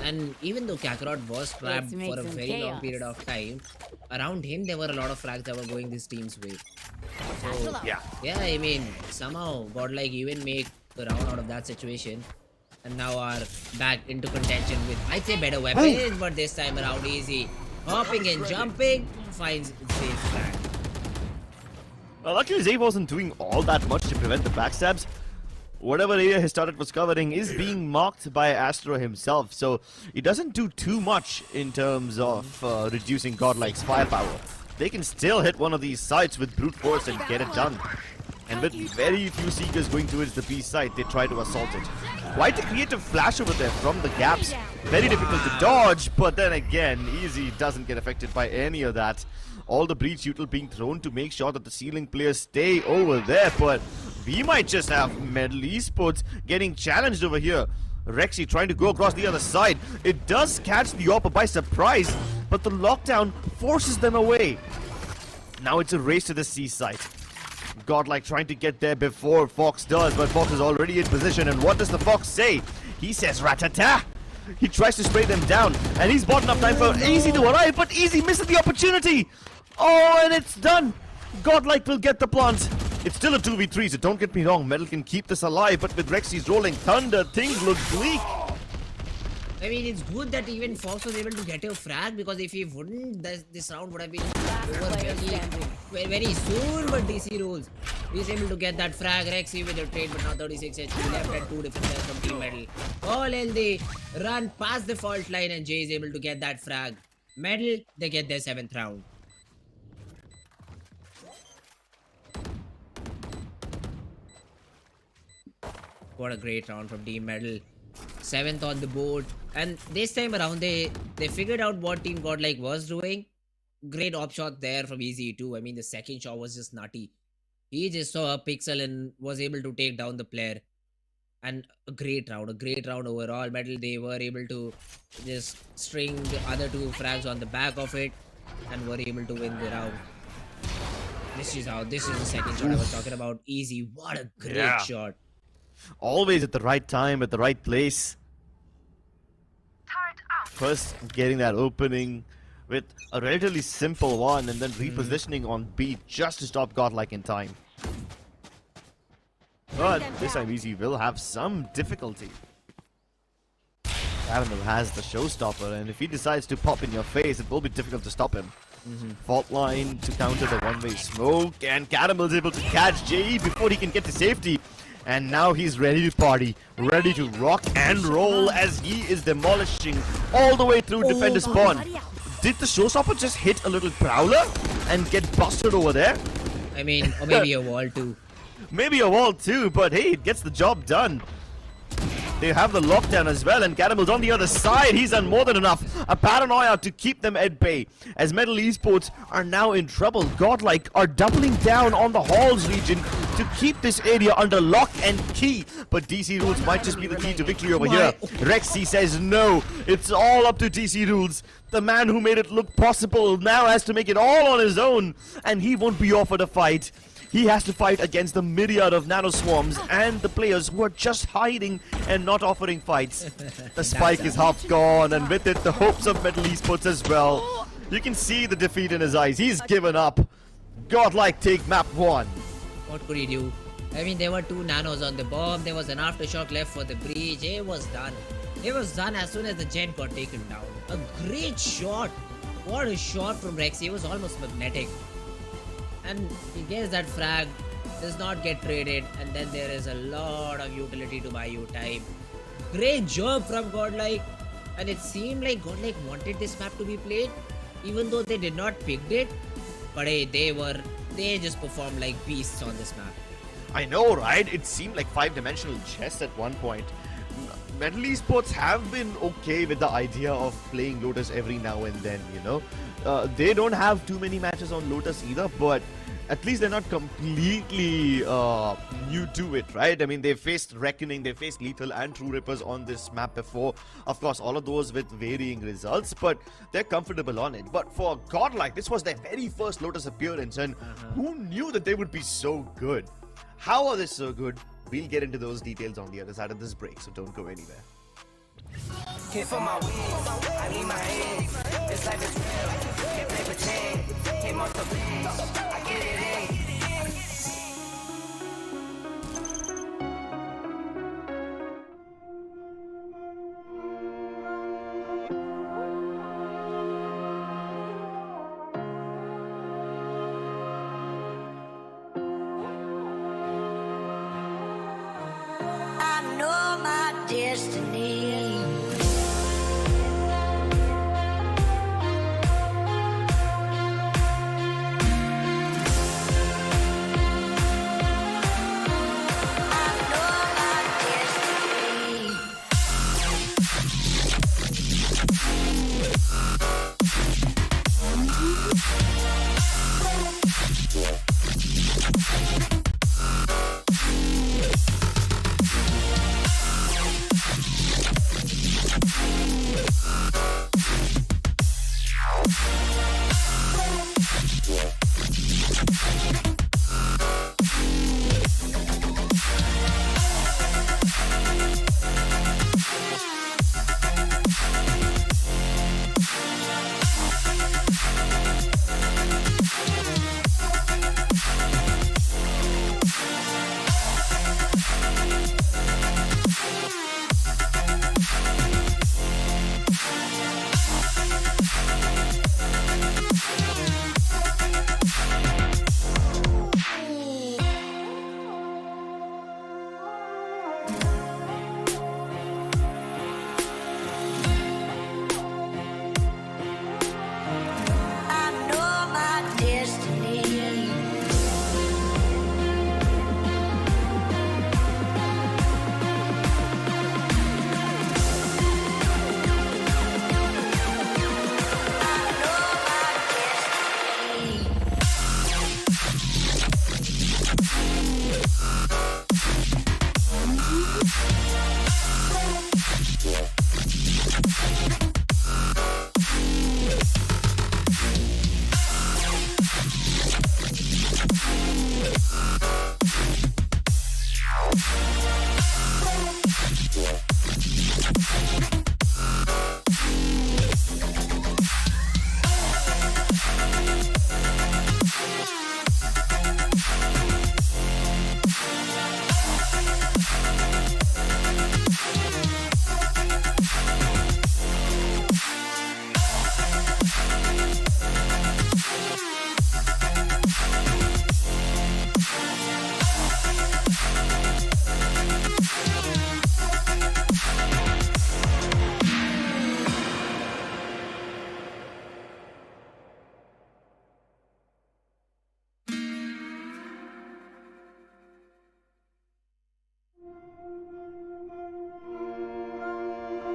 And even though Kakarot was trapped for a very long period of time, around him there were a lot of frags that were going this team's way. So, yeah, I mean, somehow Godlike even make the round out of that situation, and now are back into contention with, I'd say, better weapons, but this time around easy. Hopping and jumping, finds safe frag. Well, luckily Zay wasn't doing all that much to prevent the backstabs. Whatever area his turret was covering is being marked by ASTER himself, so it doesn't do too much in terms of reducing Godlike's firepower. They can still hit one of these sites with brute force and get it done. And with very few Seekers going towards the B site, they try to assault it. Quite a creative flash over there from the gaps. Very difficult to dodge, but then again, Easy doesn't get affected by any of that. All the breach util being thrown to make sure that the ceiling players stay over there, but we might just have MLT Esports getting challenged over here. Rexy trying to go across the other side. It does catch the Oppa by surprise, but the lockdown forces them away. Now it's a race to the C site. Godlike trying to get there before Fox does, but Fox is already in position, and what does the Fox say? He says ratata! He tries to spray them down, and he's bought enough time for Easy to arrive, but Easy misses the opportunity! Oh, and it's done! Godlike will get the plant. It's still a 2v3, so don't get me wrong, Medal can keep this alive, but with Rexy's rolling thunder, things look bleak. I mean, it's good that even Fox was able to get a frag, because if he wouldn't, this round would have been over very soon. But DC Rules, he's able to get that frag. Rexy with a trade, but now 36 HP left and 2 different players from Team Medal. All healthy, run past the fault line, and Jay is able to get that frag. Medal, they get their 7th round. What a great round from Team Metal. 7th on the board. And this time around, they figured out what Team Godlike was doing. Great op shot there from Easy too. I mean, the second shot was just nutty. He just saw a pixel and was able to take down the player. And a great round overall. Metal, they were able to just string the other two frags on the back of it and were able to win the round. This is the second shot I was talking about. Easy. What a great shot. Always at the right time, at the right place. First getting that opening with a relatively simple one and then repositioning on B just to stop Godlike in time. But this time Easy will have some difficulty. Caramel has the showstopper, and if he decides to pop in your face, it will be difficult to stop him. Fault line to counter the one-way smoke, and Caramel is able to catch JE before he can get to safety. And now he's ready to party, ready to rock and roll as he is demolishing all the way through defender spawn. Did the showstopper just hit a little prowler and get busted over there? I mean, or maybe a wall too. Maybe a wall too, but hey, it gets the job done. They have the lockdown as well, and Caramel's on the other side. He's done more than enough. A paranoia to keep them at bay. As MLT Esports are now in trouble, Godlike are doubling down on the Halls region to keep this area under lock and key. But DC Rules might just be the key to victory over here. Rexy says no. It's all up to DC Rules. The man who made it look possible now has to make it all on his own, and he won't be offered a fight. He has to fight against the myriad of nano swarms and the players who are just hiding and not offering fights. The spike is half gone, and with it the hopes of MLT Esports as well. You can see the defeat in his eyes. He's given up. Godlike take map 1. What could he do? I mean, there were 2 nanos on the bomb. There was an aftershock left for the breach. It was done. It was done as soon as the jet got taken down. A great shot. What a shot from Rexy. It was almost magnetic. And he gets that frag, does not get traded, and then there is a lot of utility to buy you time. Great job from Godlike, and it seemed like Godlike wanted this map to be played, even though they did not pick it. But hey, they just performed like beasts on this map. I know, right? It seemed like 5-dimensional chess at one point. MLT Esports have been okay with the idea of playing Lotus every now and then, you know. They don't have too many matches on Lotus either, but at least they're not completely new to it, right? I mean, they faced Reckoning, they faced Lethal and True Rippers on this map before. Of course, all of those with varying results, but they're comfortable on it. But for Godlike, this was their very first Lotus appearance, and who knew that they would be so good? How are they so good? We'll get into those details on the other side of this break, so don't go anywhere. Hit for my wins, I need my hands. This life is real, can't play pretend. Came off the bench, I get it in. I know my destiny.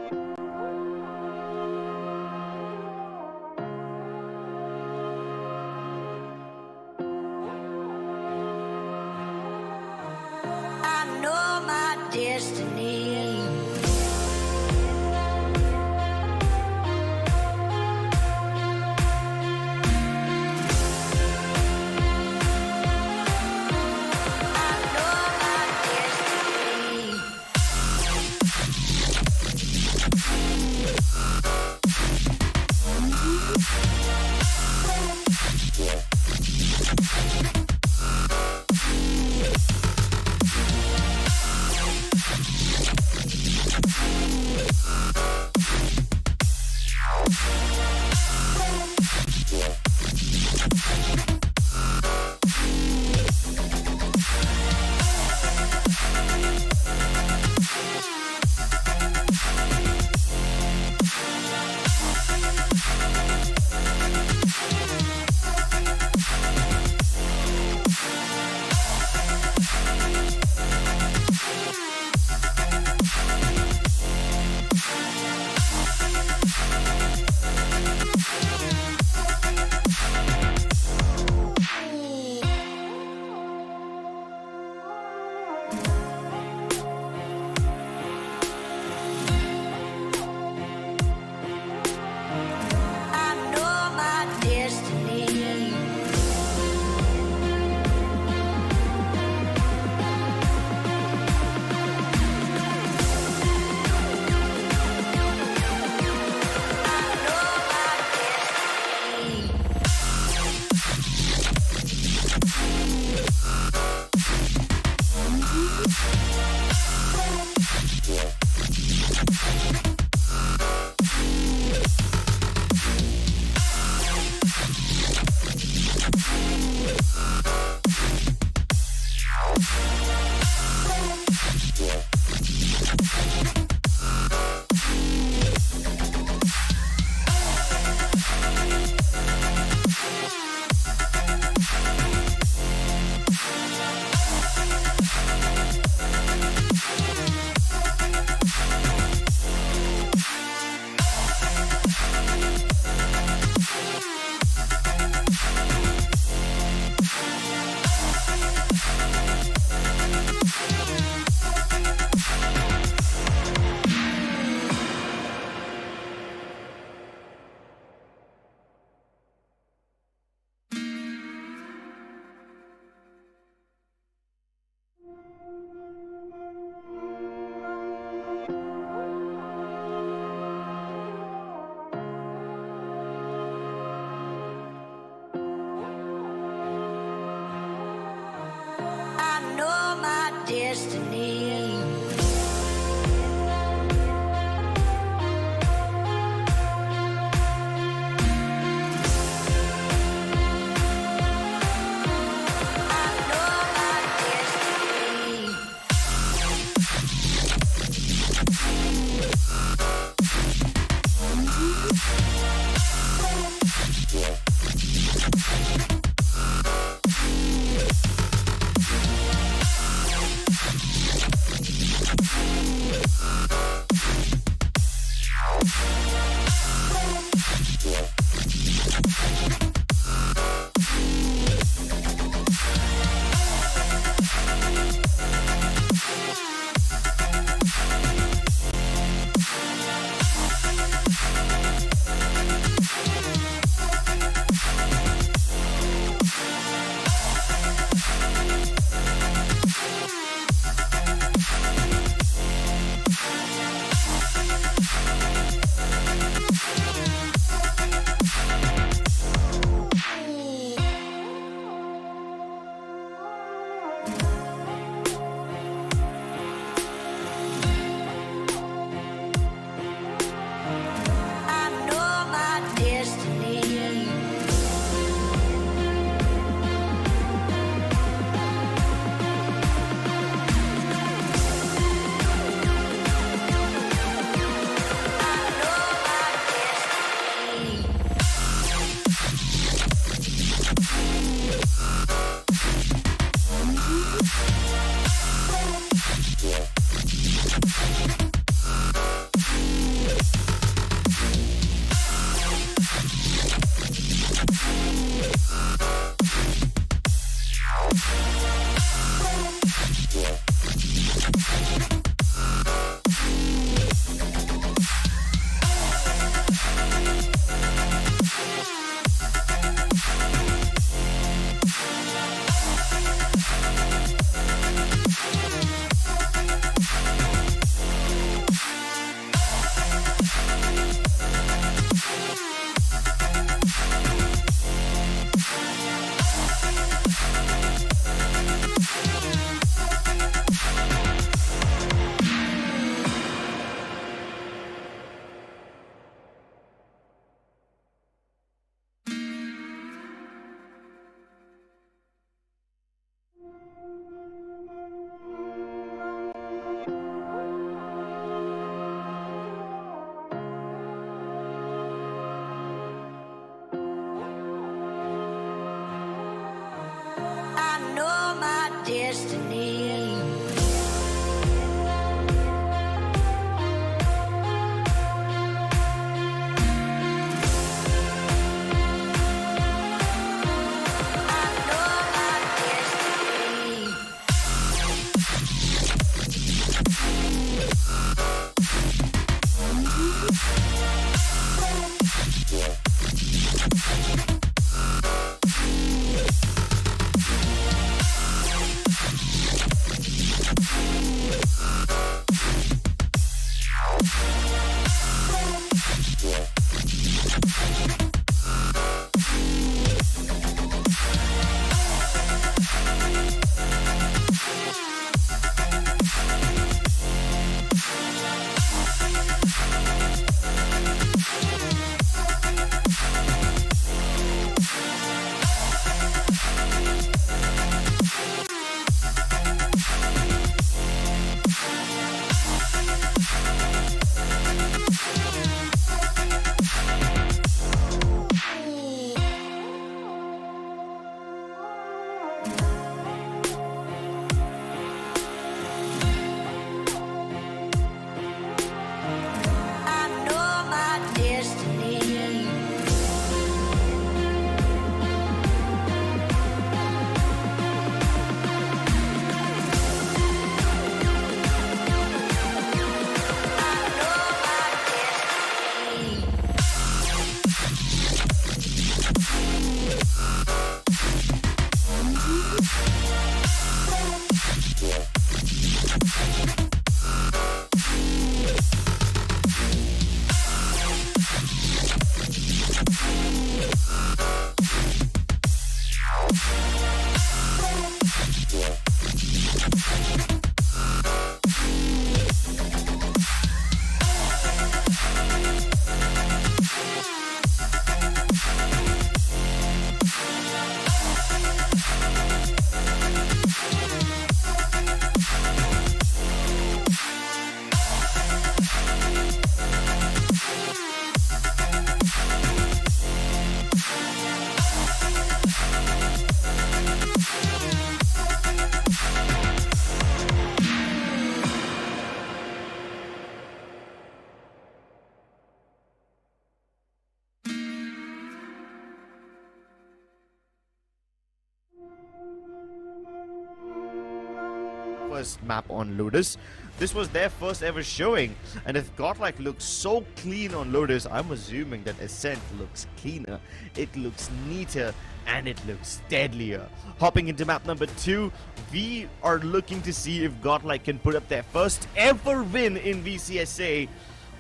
I know my destiny. destiny. first map on Lotus. This was their first ever showing, and if Godlike looks so clean on Lotus, I'm assuming that Ascent looks cleaner, it looks neater, and it looks deadlier. Hopping into map number 2, we are looking to see if Godlike can put up their first ever win in VCSA,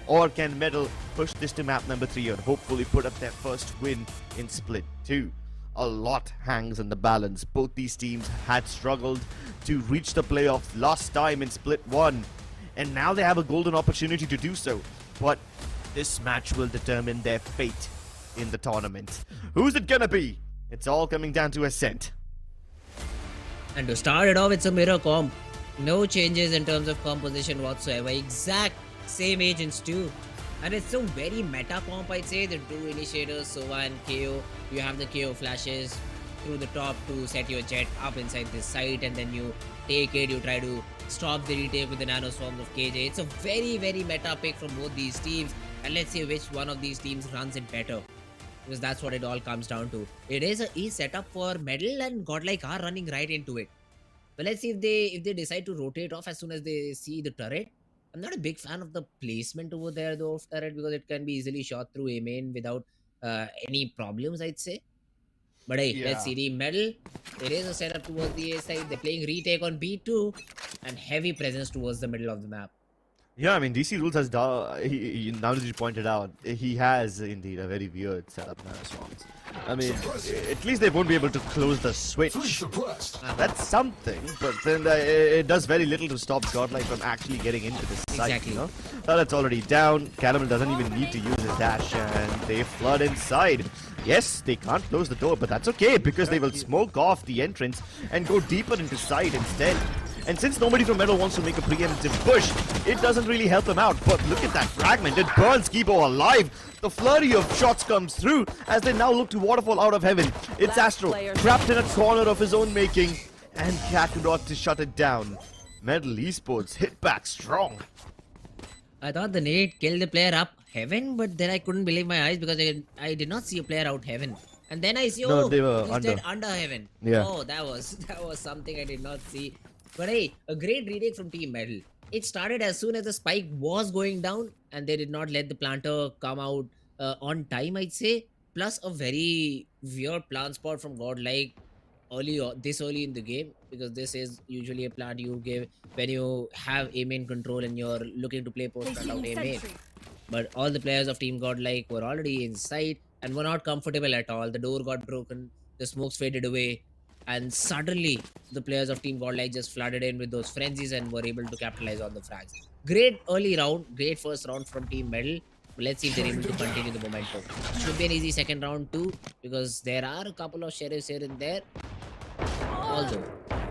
or can Medal push this to map number 3 and hopefully put up their first win in Split 2. A lot hangs in the balance. Both these teams had struggled to reach the playoffs last time in Split 1, and now they have a golden opportunity to do so. But this match will determine their fate in the tournament. Who's it gonna be? It's all coming down to Ascent. And to start it off, it's a mirror comp. No changes in terms of composition whatsoever. Exact same agents too. And it's a very meta comp, I'd say. The two initiators, Sova and KO. You have the KO flashes through the top to set your jet up inside this site, and then you take it, you try to stop the retake with the nano swarms of KJ. It's a very, very meta pick from both these teams, and let's see which one of these teams runs it better, because that's what it all comes down to. It is a easy setup for Medal, and Godlike are running right into it. But let's see if they decide to rotate off as soon as they see the turret. I'm not a big fan of the placement over there though of turret, because it can be easily shot through A main without any problems, I'd say. But hey, let's see the Medal. It is a setup towards the A side. They're playing retake on B2 and heavy presence towards the middle of the map. Yeah, I mean, DC Rules has done, now that you pointed out, he has indeed a very weird setup now. I mean, at least they won't be able to close the switch. That's something, but then it does very little to stop Godlike from actually getting into the site. Exactly. You know? Now that's already down. Caramel doesn't even need to use his dash, and they flood inside. Yes, they can't close the door, but that's okay, because they will smoke off the entrance and go deeper into site instead. And since nobody from Medal wants to make a preemptive push, it doesn't really help them out. But look at that fragment. It burns Kibo alive. The flurry of shots comes through as they now look to waterfall out of heaven. It's Astro, trapped in a corner of his own making, and Kakarot to shut it down. MLT Esports hit back strong. I thought the nade killed the player up heaven, but then I couldn't believe my eyes, because I did not see a player out heaven. And then I see, No, they were under heaven. Yeah. Oh, that was something I did not see. But hey, a great retake from Team Medal. It started as soon as the spike was going down, and they did not let the planter come out on time, I'd say. Plus a very weird plant spot from Godlike this early in the game, because this is usually a plant you give when you have A main control and you're looking to play post plant out A main. But all the players of Team Godlike were already inside and were not comfortable at all. The door got broken, the smokes faded away, and suddenly the players of Team Godlike just flooded in with those frenzies and were able to capitalize on the frags. Great early round, great first round from Team Medal. Let's see if they're able to continue the momentum. Should be an easy second round too, because there are a couple of sheriffs here and there. Although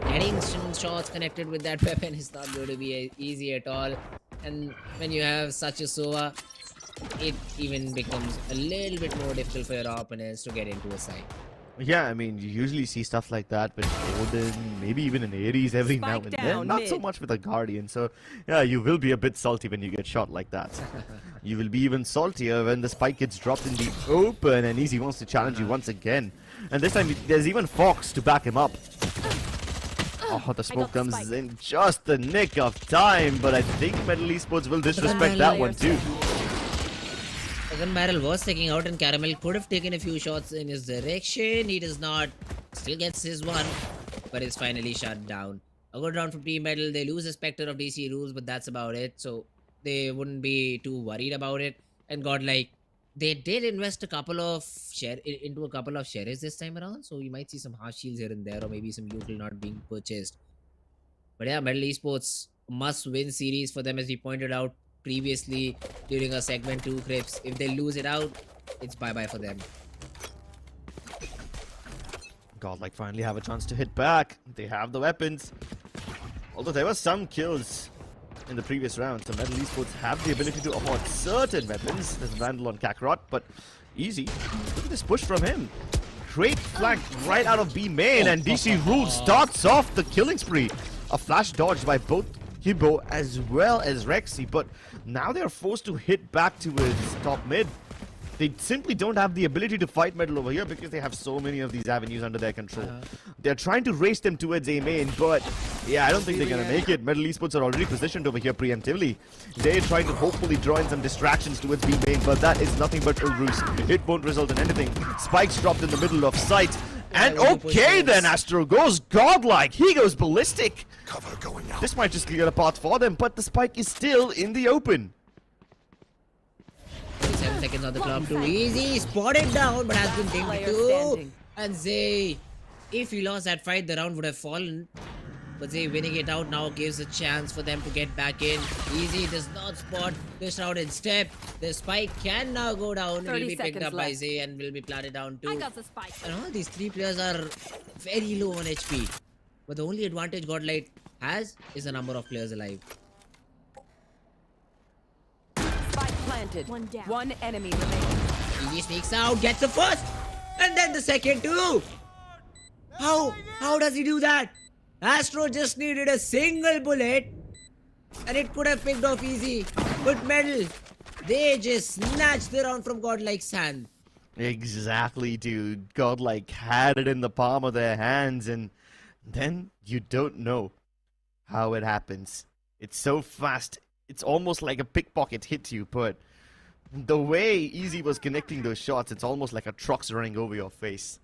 getting some shots connected with that weapon is not going to be easy at all. And when you have such a Sova, it even becomes a little bit more difficult for your opponents to get into a side. Yeah, I mean, you usually see stuff like that with Odin, maybe even in Ares every now and then. Not so much with a Guardian. So, yeah, you will be a bit salty when you get shot like that. You will be even saltier when the spike gets dropped in the open and Easy wants to challenge you once again. And this time, there's even Fox to back him up. Oh, the smoke comes in just the nick of time, but I think MLT Esports will disrespect that one too. Second barrel was taking out, and Caramel could have taken a few shots in his direction. He does not. Still gets his one, but it's finally shut down. A good round from Team Medal. They lose the Spectre of DC rules, but that's about it. So they wouldn't be too worried about it. And Godlike, they did invest into a couple of sheriffs this time around. So you might see some harsh shields here and there, or maybe some util not being purchased. But yeah, MLT Esports must-win series for them, as we pointed out previously during our segment 2 Crips. If they lose it out, it's bye-bye for them. Godlike finally have a chance to hit back. They have the weapons. Although there were some kills in the previous round, so MLT Esports have the ability to afford certain weapons. There's Vandal on Kakarot, but Easy. Look at this push from him. Great flank right out of B main, and DC Rule starts off the killing spree. A flash dodged by both Kibo as well as Rexy, but now they're forced to hit back to his top mid. They simply don't have the ability to fight Metal over here because they have so many of these avenues under their control. They're trying to race them towards A main, but yeah, I don't think they're gonna make it. Metal Esports are already positioned over here preemptively. They're trying to hopefully draw in some distractions towards B main, but that is nothing but a ruse. It won't result in anything. Spikes dropped in the middle of sight. And okay then, Astro goes godlike. He goes ballistic. Cover going out. This might just clear a path for them, but the spike is still in the open. 7 seconds on the clock. Too easy. Spotted down, but has been taken too. And Zay, if he lost that fight, the round would have fallen. But Zay winning it out now gives a chance for them to get back in. Easy does not spot this round in step. The spike can now go down. Will be picked up by Zay and will be planted down too. I got the spike. And all these three players are very low on HP. But the only advantage Godlike has is the number of players alive. Spike planted. One down. One enemy remaining. Easy sneaks out, gets the first, and then the second too. How does he do that? Astro just needed a single bullet and it could have picked off Easy. But Metal, they just snatched the round from Godlike's hand. Exactly, dude. Godlike had it in the palm of their hands, and then you don't know how it happens. It's so fast. It's almost like a pickpocket hit you, but the way Easy was connecting those shots, it's almost like a truck's running over your face.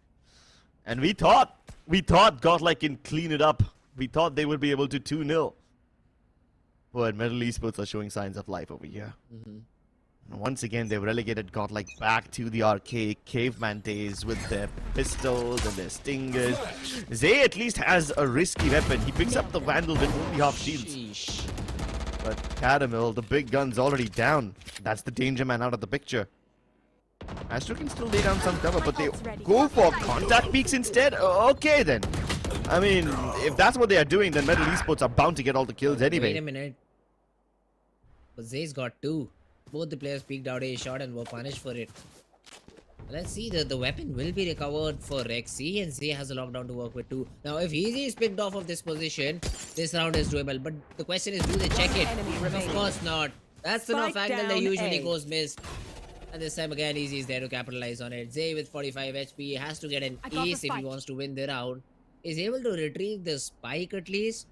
And we thought Godlike can clean it up. We thought they would be able to 2-0. But Metal Esports are showing signs of life over here. And once again, they've relegated Godlike back to the archaic caveman days with their pistols and their stingers. Zay at least has a risky weapon. He picks up the Vandal with only half shields. But Caramel, the big gun's already down. That's the danger man out of the picture. Astro can still lay down some cover, but they go for contact peaks instead? Okay then. I mean, if that's what they are doing, then Metal Esports are bound to get all the kills anyway. Wait a minute. But Zay's got two. Both the players peeked out a shot and were punished for it. Let's see, the weapon will be recovered for Rexy, and Zay has a lockdown to work with too. Now, if Easy is picked off of this position, this round is doable. But the question is, do they check it? Of course not. That's the enough angle that usually goes missed. And this time again, Easy is there to capitalize on it. Zay with 45 HP has to get an ace if he wants to win the round. Is able to retrieve the spike at least.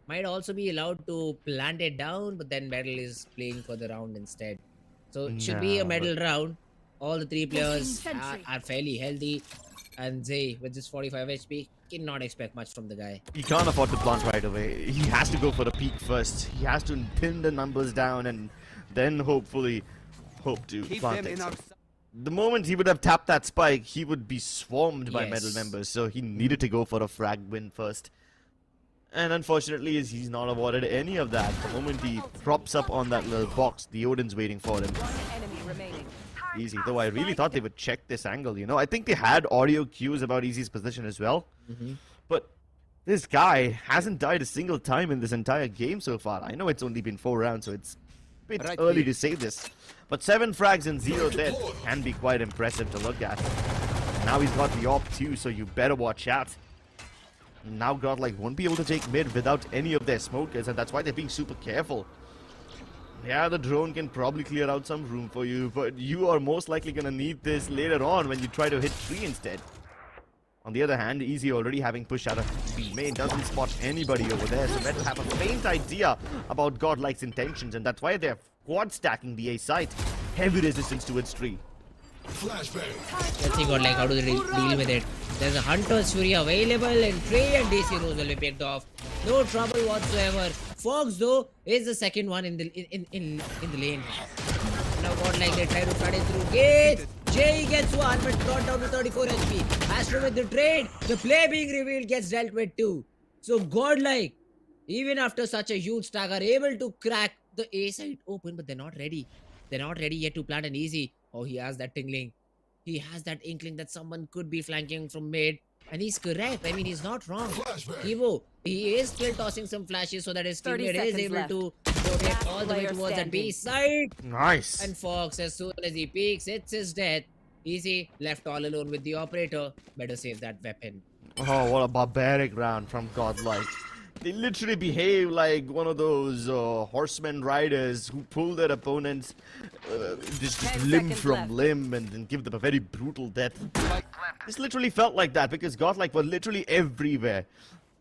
Might also be allowed to plant it down, but then Metal is playing for the round instead. So it should be a Metal round. All the three players are fairly healthy. And Zay with just 45 HP cannot expect much from the guy. He can't afford to plant right away. He has to go for the peak first. He has to pin the numbers down and then hopefully hope to plant it. The moment he would have tapped that spike, he would be swarmed by Metal members. So he needed to go for a frag win first. And unfortunately, he's not awarded any of that. The moment he props up on that little box, the Odin's waiting for him. Easy. Though I really thought they would check this angle, you know. I think they had audio cues about Easy's position as well. But this guy hasn't died a single time in this entire game so far. I know it's only been 4 rounds, so it's a bit early to say this. But 7 frags and 0 death can be quite impressive to look at. Now he's got the AWP too, so you better watch out. Now Godlike won't be able to take mid without any of their smokers, and that's why they're being super careful. Yeah, the drone can probably clear out some room for you, but you are most likely gonna need this later on when you try to hit 3 instead. On the other hand, Easy already having pushed out of B main doesn't spot anybody over there, so Metal have a faint idea about Godlike's intentions, and that's why they're quad stacking the A site. Heavy resistance towards 3. Let's see Godlike, how do they deal with it. There's a Hunter's Fury available, and Trey and DC Rose will be picked off. No trouble whatsoever. Fox though is the second one in the lane. Now Godlike, they try to cut it through gates. Jay gets one, but brought down to 34 HP. Astro with the trade. The play being revealed gets dealt with too. So Godlike, even after such a huge stack, are able to crack the A side open, but they're not ready. They're not ready yet to plant an Easy. Oh, he has that tingling. He has that inkling that someone could be flanking from mid. And he's correct. I mean, he's not wrong. Evo, he is still tossing some flashes so that his teammate is able to rotate all the way towards that B side. Nice. And Fox, as soon as he peeks, it's his death. Easy, left all alone with the operator. Better save that weapon. Oh, what a barbaric round from Godlike. They literally behave like one of those horsemen riders who pull their opponents just 10 limb seconds from left. limb and then give them a very brutal death. This literally felt like that because Godlike were literally everywhere.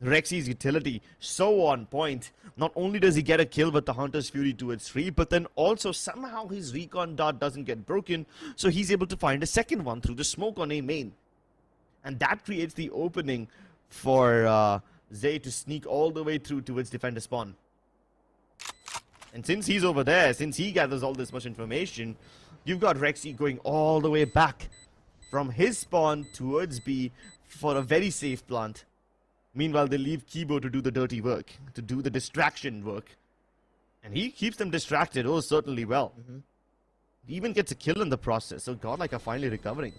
Rexy's utility so on point. Not only does he get a kill with the Hunter's Fury towards 3, but then also somehow his recon dart doesn't get broken, so he's able to find a second one through the smoke on A main. And that creates the opening for Zay to sneak all the way through towards defender spawn. And since he's over there, since he gathers all this much information, you've got Rexy going all the way back from his spawn towards B for a very safe plant. Meanwhile, they leave Kibo to do the dirty work, to do the distraction work. And he keeps them distracted, oh, certainly well. He even gets a kill in the process, so Godlike are finally recovering.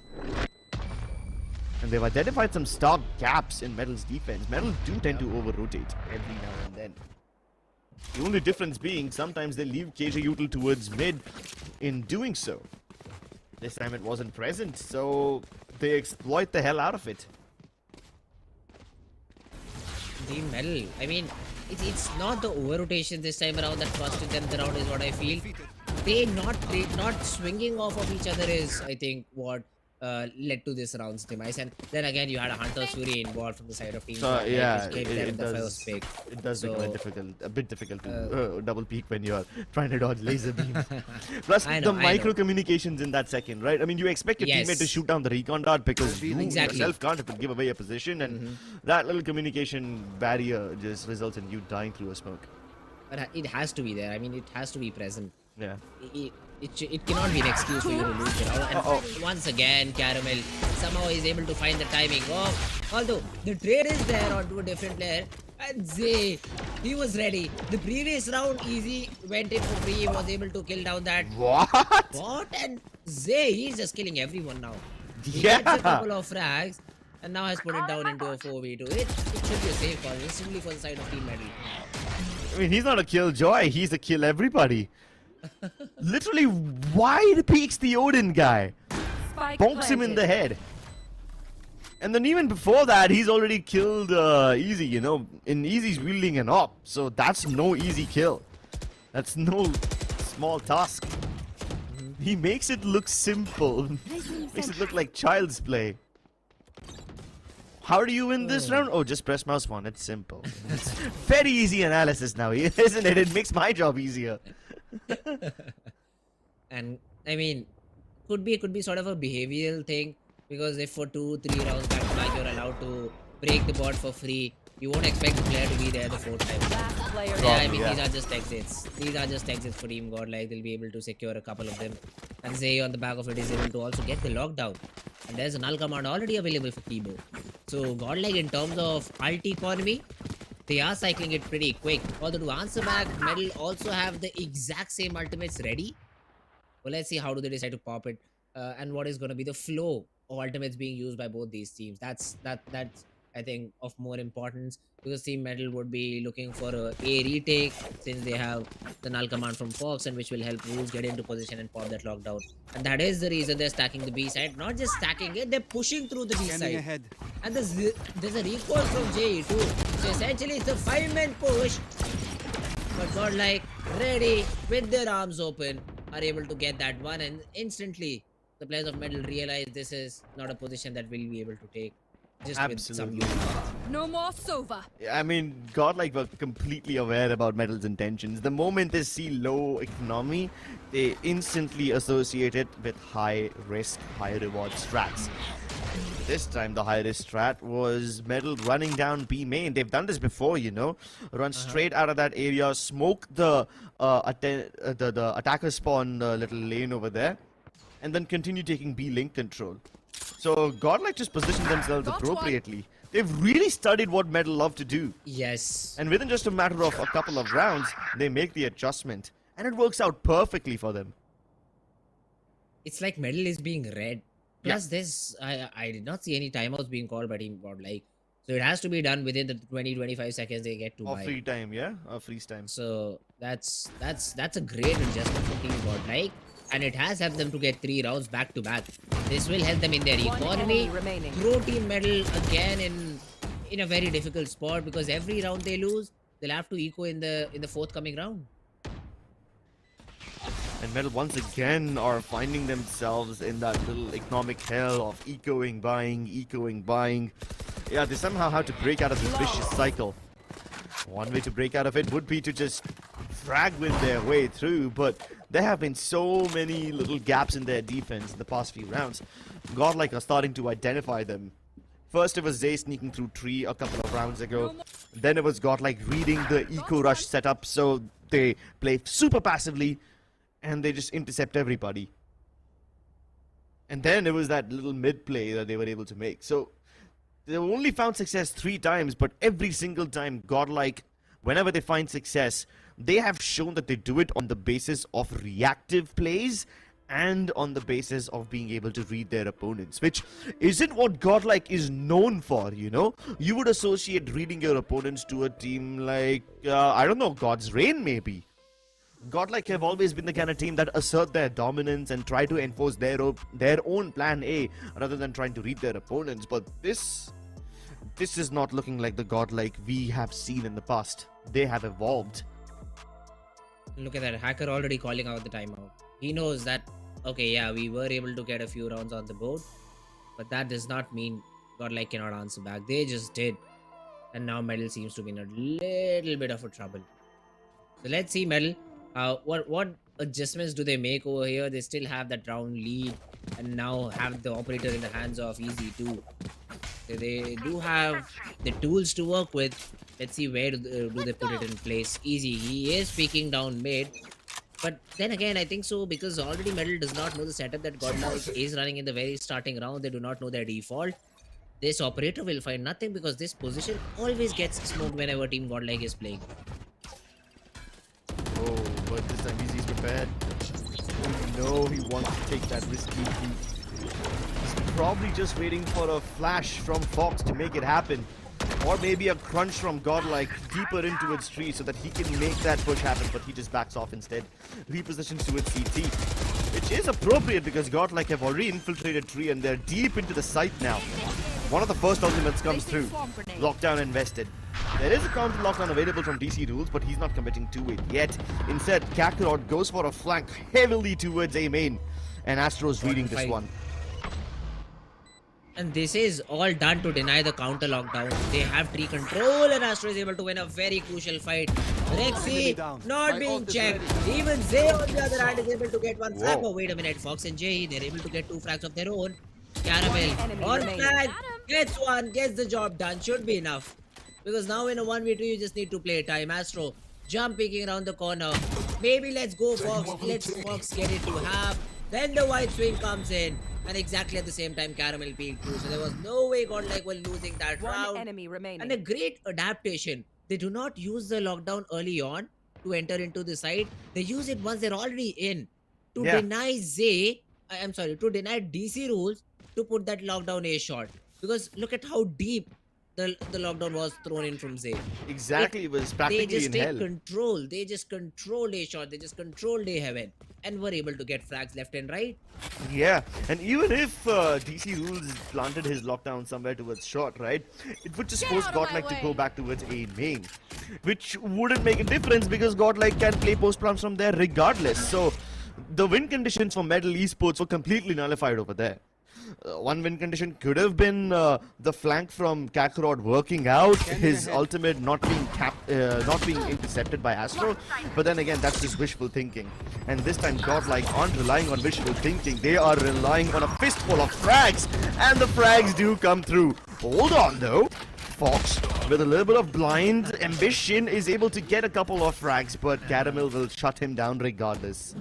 And they've identified some stark gaps in Metal's defense. Metal do tend to over-rotate every now and then. The only difference being, sometimes they leave KJ Util towards mid in doing so. This time it wasn't present, so they exploit the hell out of it. Team Metal, I mean, it's not the over-rotation this time around that costed them the round is what I feel. They not swinging off of each other is, I think, what led to this round's demise. And then again, you had a Hunter's Fury involved from the side of Team Godlike, Yeah, which gave them the first pick. It does So, become a bit difficult to double peek when you're trying to dodge laser beam. Plus, I the know. micro communications in that second, right? I mean, you expect your Yes. teammate to shoot down the recon dart because you Exactly. yourself can't have to give away your position, and that little communication barrier just results in you dying through a smoke. But it has to be there. I mean, it has to be present. Yeah. It cannot be an excuse for you to lose it. And once again, Caramel somehow is able to find the timing. Although the trade is there onto a different player. And Zay, he was ready. The previous round, Easy went in for free. He was able to kill down that. What? And Zay, he's just killing everyone now. He gets a couple of frags and now has put it down into a 4v2. It should be a safe call, simply for the side of Team Metal. I mean, he's not a killjoy. He's a kill everybody. Literally wide peeks the Odin guy. Bonks him in the head. And then even before that, he's already killed Easy, you know. And Easy's wielding an op. So that's no easy kill. That's no small task. He makes it look simple. Makes it look like child's play. How do you win this round? Oh, just press mouse 1. It's simple. It's very easy analysis now, isn't it? It makes my job easier. And I mean, could be sort of a behavioral thing, because if for 2-3 rounds back to back you're allowed to break the bot for free, you won't expect the player to be there the 4th time. Yeah, I mean, these are just exits. These are just exits for Team Godlike. They'll be able to secure a couple of them. And Zay on the back of it is able to also get the lockdown. And there's a null command already available for Kibo. So Godlike, in terms of ult economy, they are cycling it pretty quick. Although to answer back, Metal also have the exact same ultimates ready. Well, let's see how do they decide to pop it, and what is going to be the flow of ultimates being used by both these teams. That's I think of more importance, because Team Metal would be looking for a retake, since they have the null command from Fox, and which will help Wolves get into position and pop that lockdown. And that is the reason they're stacking the B side. Not just stacking it, they're pushing through the B side. And there's a recoil from JE too. So essentially it's a 5-man push. But Godlike, ready, with their arms open, are able to get that one, and instantly the players of Metal realize this is not a position that we'll be able to take. Just Absolutely. with some No more Sova. I mean, Godlike were completely aware about Metal's intentions. The moment they see low economy, they instantly associate it with high risk, high reward strats. This time the high risk strat was Metal running down B main. They've done this before, you know. Run straight out of that area, smoke the attacker spawn little lane over there, and then continue taking B link control. So Godlike just positioned themselves appropriately. They've really studied what Metal love to do. Yes. And within just a matter of a couple of rounds, they make the adjustment. And it works out perfectly for them. It's like Metal is being read. Plus this, I did not see any timeouts being called by Team Godlike. So it has to be done within the 20-25 seconds they get to buy. Free time, yeah? Freeze time. So that's a great adjustment for Team Godlike. And it has helped them to get 3 rounds back to back. This will help them in their economy. Throw Team Metal again in a very difficult spot, because every round they lose, they'll have to eco in the forthcoming round. And Metal once again are finding themselves in that little economic hell of ecoing, buying. Yeah, they somehow have to break out of this vicious cycle. One way to break out of it would be to just fragment their way through, but there have been so many little gaps in their defense in the past few rounds. Godlike are starting to identify them. First it was Zay sneaking through tree a couple of rounds ago. Then it was Godlike reading the eco rush setup, so they play super passively and they just intercept everybody. And then it was that little mid play that they were able to make. So they only found success 3 times, but every single time Godlike, whenever they find success, they have shown that they do it on the basis of reactive plays and on the basis of being able to read their opponents, which isn't what Godlike is known for, you know? You would associate reading your opponents to a team like, I don't know, God's Reign maybe. Godlike have always been the kind of team that assert their dominance and try to enforce their own plan A rather than trying to read their opponents. But this is not looking like the Godlike we have seen in the past. They have evolved. Look at that, Hacker already calling out the timeout. He knows that, okay, yeah, we were able to get a few rounds on the board, but that does not mean Godlike cannot answer back. They just did. And now Metal seems to be in a little bit of a trouble. So let's see, Metal. What adjustments do they make over here? They still have that round lead and now have the operator in the hands of Easy too. So they do have the tools to work with. Let's see where do they put it in place. Easy, he is peeking down mid. But then again, I think so because already Metal does not know the setup that Godlike is running in the very starting round. They do not know their default. This operator will find nothing because this position always gets smoked whenever Team Godlike is playing. Oh, but this time Easy's prepared. We know he wants to take that risky peek. He's probably just waiting for a flash from Fox to make it happen. Or maybe a crunch from Godlike deeper into its tree so that he can make that push happen, but he just backs off instead. Repositions to its CT. Which is appropriate because Godlike have already infiltrated tree and they're deep into the site now. One of the first ultimates comes through. Lockdown invested. There is a counter lockdown available from DC Rules, but he's not committing to it yet. Instead, Kakarot goes for a flank heavily towards A main. And Astro's reading this one. And this is all done to deny the counter lockdown. They have tree control and Astro is able to win a very crucial fight. Rexy not being checked. Even Zay on the other hand is able to get one frag. Oh, wait a minute. Fox and Jay, they're able to get 2 frags of their own. Caramel on flag. Gets one. Gets the job done. Should be enough. Because now in a 1v2 you just need to play time. Astro jump peeking around the corner. Maybe let's go Fox. Let's Fox get it to half. Then the white swing comes in. And exactly at the same time, Caramel peaked too. So there was no way Godlike were losing that round. Enemy remaining. And a great adaptation. They do not use the lockdown early on to enter into the site. They use it once they're already in. To deny Zay, I'm sorry, to deny DC Rules to put that lockdown A shot. Because look at how deep the lockdown was thrown in from Zay. Exactly, it was practically in hell. They just take control. They just controlled A shot. They just controlled A heaven. And were able to get frags left and right. Yeah, and even if DC Rules planted his lockdown somewhere towards short, right, it would just force Godlike to go back towards A main, which wouldn't make a difference because Godlike can play post plants from there regardless. So the win conditions for MLT Esports were completely nullified over there. One win condition could have been the flank from Kakarot working out, his ultimate not being intercepted by Astro, but then again that's just wishful thinking. And this time Godlike aren't relying on wishful thinking, they are relying on a fistful of frags, and the frags do come through. Hold on though, Fox with a little bit of blind ambition is able to get a couple of frags, but Caramel will shut him down regardless.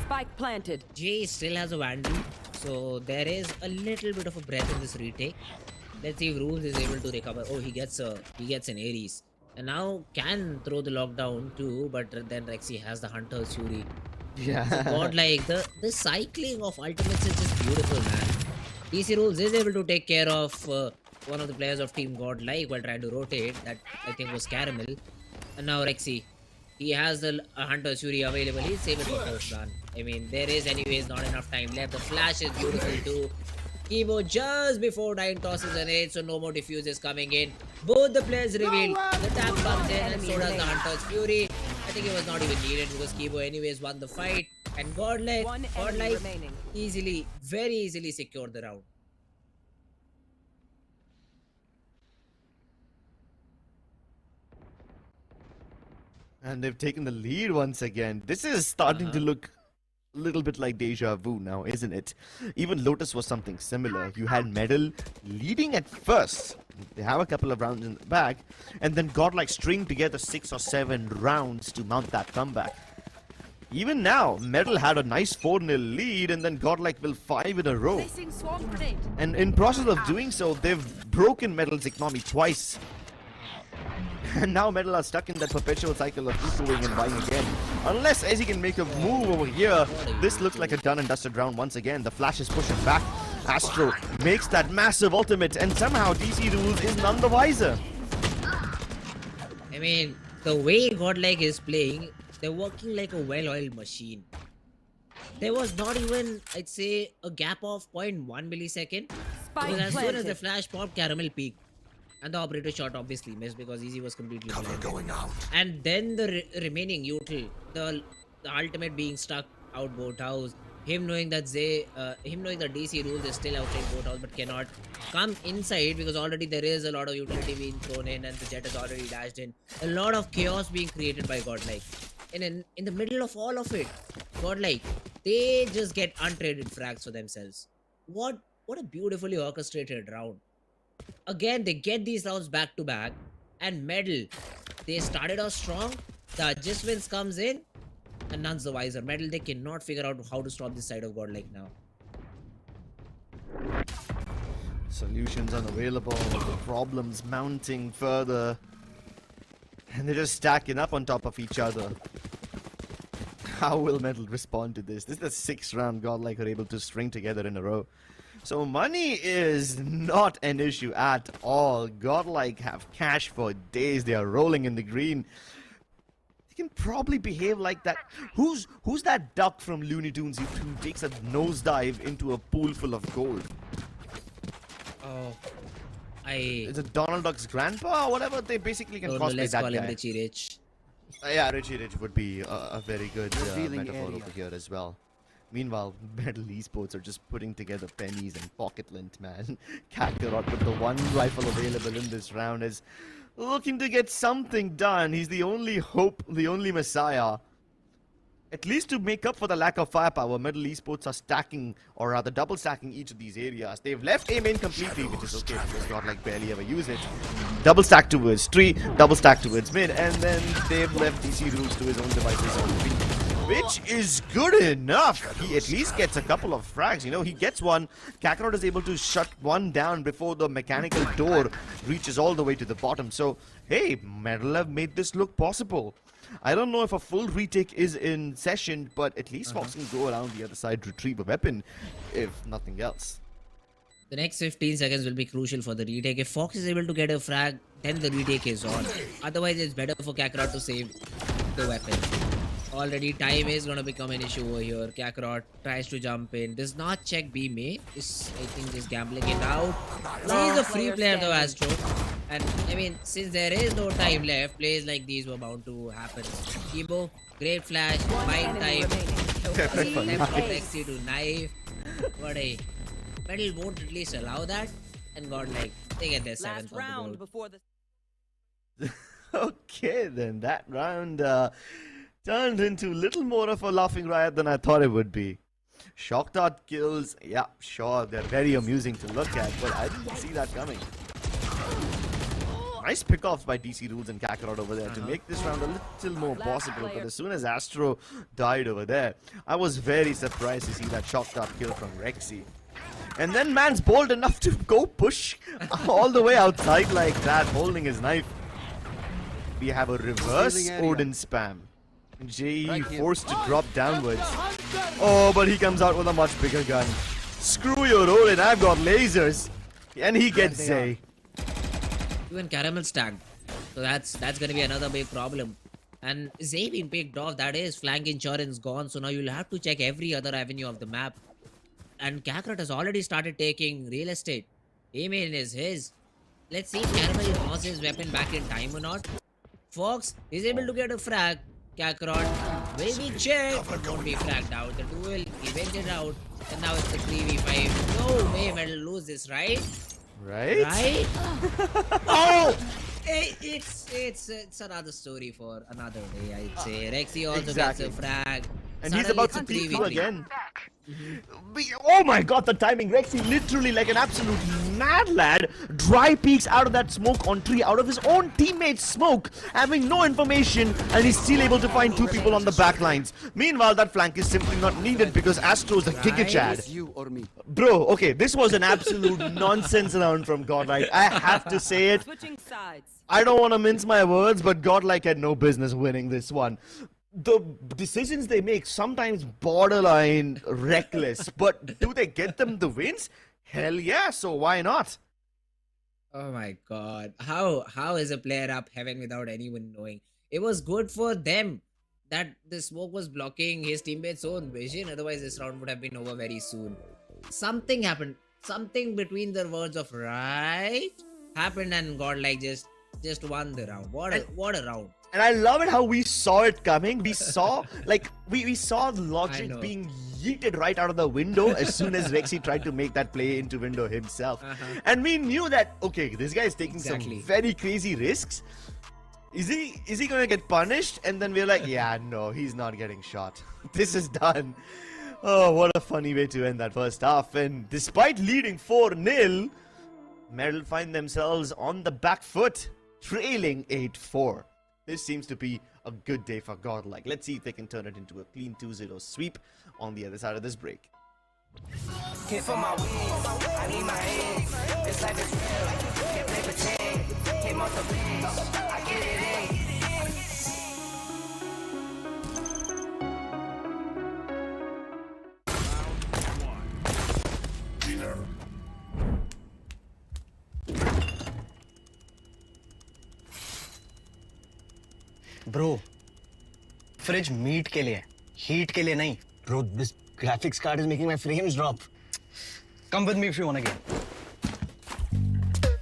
Spike planted. Jay still has a Vandal. So there is a little bit of a breath in this retake. Let's see if Rules is able to recover. Oh, he gets an Ares. And now can throw the lockdown too, but then Rexy has the Hunter's Fury. Yeah. So Godlike, the cycling of ultimates is just beautiful, man. DC Rules is able to take care of one of the players of Team Godlike while trying to rotate. That I think was Caramel. And now Rexy. He has the Hunter's Fury available. He'll save it for first run. I mean, there is anyways not enough time left. The flash is beautiful too. Kibo just before dying tosses an 8, so no more diffuse is coming in. Both the players revealed. The tap comes in and so does the Hunter's Fury. I think it was not even needed because Kibo anyways won the fight. And Godlike, One enemy Godlike remaining. easily, very easily secured the round. And they've taken the lead once again. This is starting to look a little bit like deja vu now, isn't it? Even Lotus was something similar. You had Medal leading at first. They have a couple of rounds in the back. And then Godlike string together 6 or 7 rounds to mount that comeback. Even now, Medal had a nice 4-0 lead, and then Godlike will 5 in a row. And in process of doing so, they've broken Medal's economy twice. And now Medal are stuck in that perpetual cycle of ecoing and buying again. Unless Ezzy can make a move over here, this looks like a done and dusted round once again. The flash is pushing back. Astro makes that massive ultimate, and somehow DC Rules is none the wiser. I mean, the way Godlike is playing, they're working like a well-oiled machine. There was not even, I'd say, a gap of 0.1 millisecond. Because as soon as the flash popped, Caramel peaked. And the operator shot obviously missed because Easy was completely blinded. Going out. And then the remaining util, the ultimate being stuck out boathouse, him knowing that DC Rules is still outside boathouse but cannot come inside because already there is a lot of utility being thrown in and the jet is already dashed in. A lot of chaos being created by Godlike. And in the middle of all of it, Godlike, they just get untraded frags for themselves. What a beautifully orchestrated round. Again, they get these rounds back to back, and Medal, they started off strong. The adjustments comes in, and none's the wiser. Medal, they cannot figure out how to stop this side of Godlike now. Solutions unavailable, the problems mounting further, and they're just stacking up on top of each other. How will Medal respond to this? This is the 6th round Godlike are able to string together in a row. So money is not an issue at all. Godlike have cash for days. They are rolling in the green. They can probably behave like that. Who's that duck from Looney Tunes who takes a nosedive into a pool full of gold? Oh, Is it Donald Duck's grandpa or whatever? They basically can cosplay let's that call guy. him Richie Rich. Yeah, Richie Rich would be a very good metaphor over here as well. Meanwhile, MLT Esports are just putting together pennies and pocket lint, man. Kakarot with the one rifle available in this round is looking to get something done. He's the only hope, the only messiah. At least to make up for the lack of firepower, MLT Esports are stacking, or rather double stacking each of these areas. They've left A main completely, which is okay because Godlike barely ever use it. Double stack towards tree, double stack towards mid, and then they've left DC Rules to his own devices on B, which is good enough. He at least gets a couple of frags. You know, he gets one. Kakarot is able to shut one down before the mechanical door reaches all the way to the bottom. So, hey, Medal have made this look possible. I don't know if a full retake is in session, but at least Fox can go around the other side, retrieve a weapon, if nothing else. The next 15 seconds will be crucial for the retake. If Fox is able to get a frag, then the retake is on. Otherwise, it's better for Kakarot to save the weapon. Already time is going to become an issue over here. Kakarot tries to jump in. Does not check B May. I think just gambling it out. He's a free player though, Astro. And I mean, since there is no time left, plays like these were bound to happen. Kibo, great flash, mind time. Left Lexi to knife. But hey, Medal won't at least allow that. And Godlike, they get their 7th on the board. Okay, then that round turned into little more of a laughing riot than I thought it would be. Shock dart kills, yeah, sure, they're very amusing to look at, but I didn't see that coming. Nice pickoffs by DC Rules and Kakarot over there to make this round a little more possible, but as soon as Astro died over there, I was very surprised to see that shock dart kill from Rexy. And then man's bold enough to go push all the way outside like that, holding his knife. We have a reverse Odin spam. JE forced to drop downwards. Oh, but he comes out with a much bigger gun. Screw your Odin, I've got lasers. And he gets Zay. Even Caramel's tagged. So that's gonna be another big problem. And Zay being picked off, that is flank insurance gone. So now you'll have to check every other avenue of the map. And Kakarot has already started taking real estate. A-main is his. Let's see if Caramel tosses his weapon back in time or not. Fox is able to get a frag. Kakarot will be checked, but won't be flagged out. The duel evented out, and now it's the 3v5. No way, Metal lose this, right? Right? Right? Oh! It's another story for another day, I'd say. Rexy also gets a frag. And he's Suddenly about it's to a peek 3v3. through again. Oh my god, the timing. Rexy literally like an absolute mad lad dry peeks out of that smoke on tree, out of his own teammate's smoke, having no information, and he's still able to find 2 people on the back lines. Meanwhile, that flank is simply not needed because Astro's the Giga Chad. Bro, okay, this was an absolute nonsense round from Godlike. I have to say it. Switching sides. I don't want to mince my words, but Godlike had no business winning this one. The decisions they make sometimes borderline reckless, but do they get them the wins? Hell yeah, so why not? Oh my god. How is a player up heaven without anyone knowing? It was good for them that the smoke was blocking his teammates' own vision, otherwise this round would have been over very soon. Something happened. Something between the words of right happened and Godlike just won the round. What a round. And I love it how we saw it coming. We saw we saw logic being yeeted right out of the window as soon as Rexy tried to make that play into window himself. And we knew that, okay, this guy is taking some very crazy risks. Is he gonna get punished? And then we're like, yeah, no, he's not getting shot. This is done. Oh, what a funny way to end that first half. And despite leading 4-0, Metal find themselves on the back foot, trailing 8-4. This seems to be a good day for Godlike. Let's see if they can turn it into a clean 2-0 sweep on the other side of this break. Hit for my wins, I need my ends. This life is real, can't play pretend. Came off the bench, I get it in. Bro, fridge meat के लिए, heat के लिए नहीं. Bro, this graphics card is making my frames drop. Come with me if you want to game.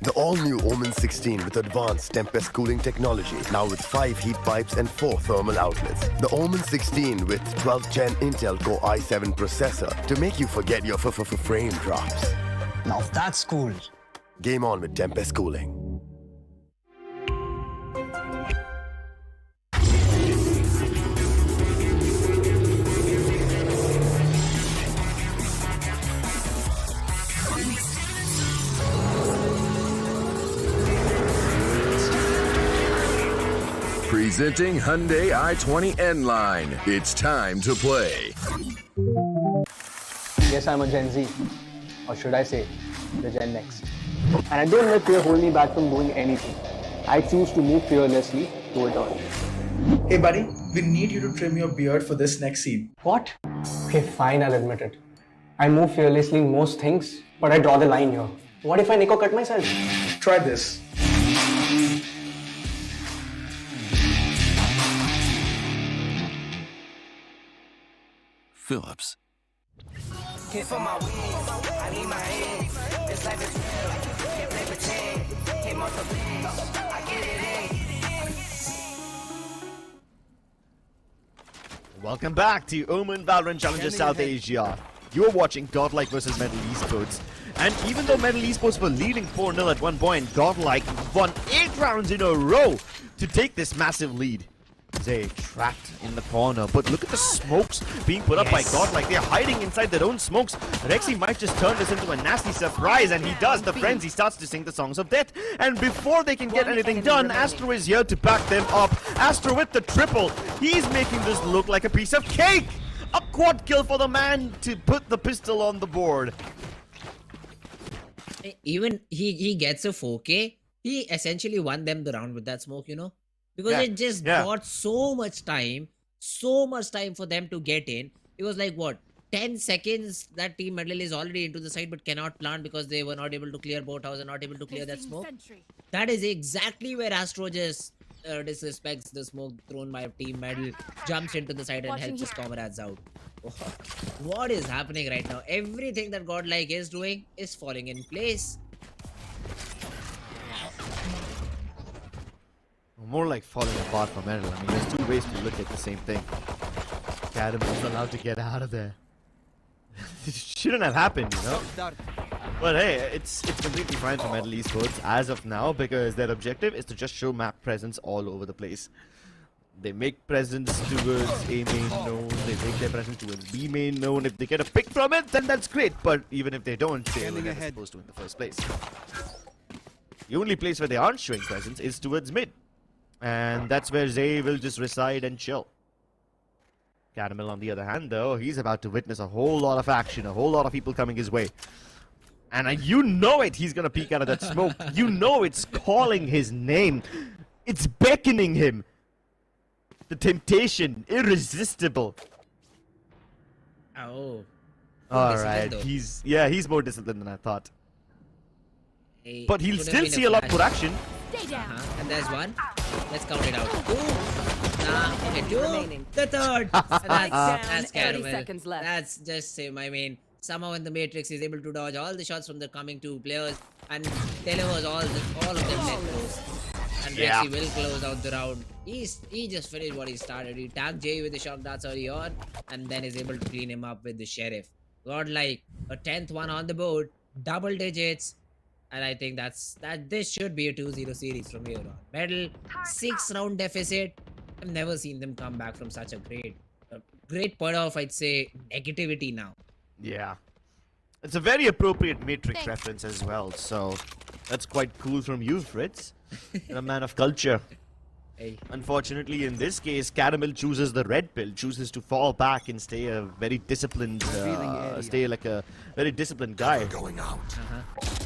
The all-new Omen 16 with advanced Tempest cooling technology, now with 5 heat pipes and 4 thermal outlets. The Omen 16 with 12th Gen Intel Core i7 processor to make you forget your frame drops. Now that's cool. Game on with Tempest cooling. Presenting Hyundai i20 N-Line. It's time to play. Yes, I'm a Gen Z. Or should I say, the Gen Next. And I don't let fear hold me back from doing anything. I choose to move fearlessly to it all. Hey buddy, we need you to trim your beard for this next scene. What? Okay, fine, I'll admit it. I move fearlessly in most things, but I draw the line here. What if I Nico cut myself? Try this. Phillips. Hit for my wins, I need my ends. This life is real, can't play pretend. Came off the bench, I get it in. Welcome back to Omen Valorant Challenger South Asia. You're watching Godlike versus MLT Esports. And even though MLT Esports were leading 4-0 at one point, Godlike won 8 rounds in a row to take this massive lead. Zay trapped in the corner, but look at the smokes being put up by Godlike. They're hiding inside their own smokes. Rexy might just turn this into a nasty surprise, and he does. The frenzy starts to sing the songs of death. And before they can get anything done, ASTER is here to back them up. ASTER with the triple. He's making this look like a piece of cake. A quad kill for the man to put the pistol on the board. Even he gets a 4K. He essentially won them the round with that smoke, you know. Because it just got so much time for them to get in. It was like, what, 10 seconds that Team Metal is already into the site but cannot plant because they were not able to clear boathouse and not able to clear that smoke. That is exactly where Astro just disrespects the smoke thrown by Team Metal, jumps into the site and helps his comrades out. What is happening right now? Everything that Godlike is doing is falling in place. More like falling apart for Metal. I mean, there's 2 ways to look at the same thing. Catamel's allowed to get out of there. It shouldn't have happened, you know? But hey, it's completely fine for MLT Esports as of now, because their objective is to just show map presence all over the place. They make presence towards A main known, they make their presence towards B main known. If they get a pick from it, then that's great. But even if they don't, they were never supposed to in the first place. The only place where they aren't showing presence is towards mid. And that's where Zay will just reside and chill. Catamel, on the other hand, though, he's about to witness a whole lot of action, a whole lot of people coming his way. And you know it, he's gonna peek out of that smoke. You know it's calling his name. It's beckoning him. The temptation, irresistible. Oh. Alright, he's more disciplined than I thought. Hey, but he'll still see a lot more action. Stay down. And there's one. Let's count it out. Two. Okay, two. The third. That's 30 Caramel. seconds left. That's just him. I mean, somehow in the Matrix he's able to dodge all the shots from the coming two players and delivers all of them let close. And Rexy will close out the round. He just finished what he started. He tagged Jay with the shock darts early on and then is able to clean him up with the Sheriff. Godlike, a 10th one on the board, double digits. And I think this should be a 2-0 series from here on. Medal, 6-round deficit. I've never seen them come back from such a great point of, I'd say, negativity now. Yeah. It's a very appropriate Matrix reference as well, so that's quite cool from you, Fritz. You're a man of culture. Hey. Unfortunately, in this case, Caramel chooses the red pill, chooses to fall back and stay a very disciplined, stay like a very disciplined guy. Going out.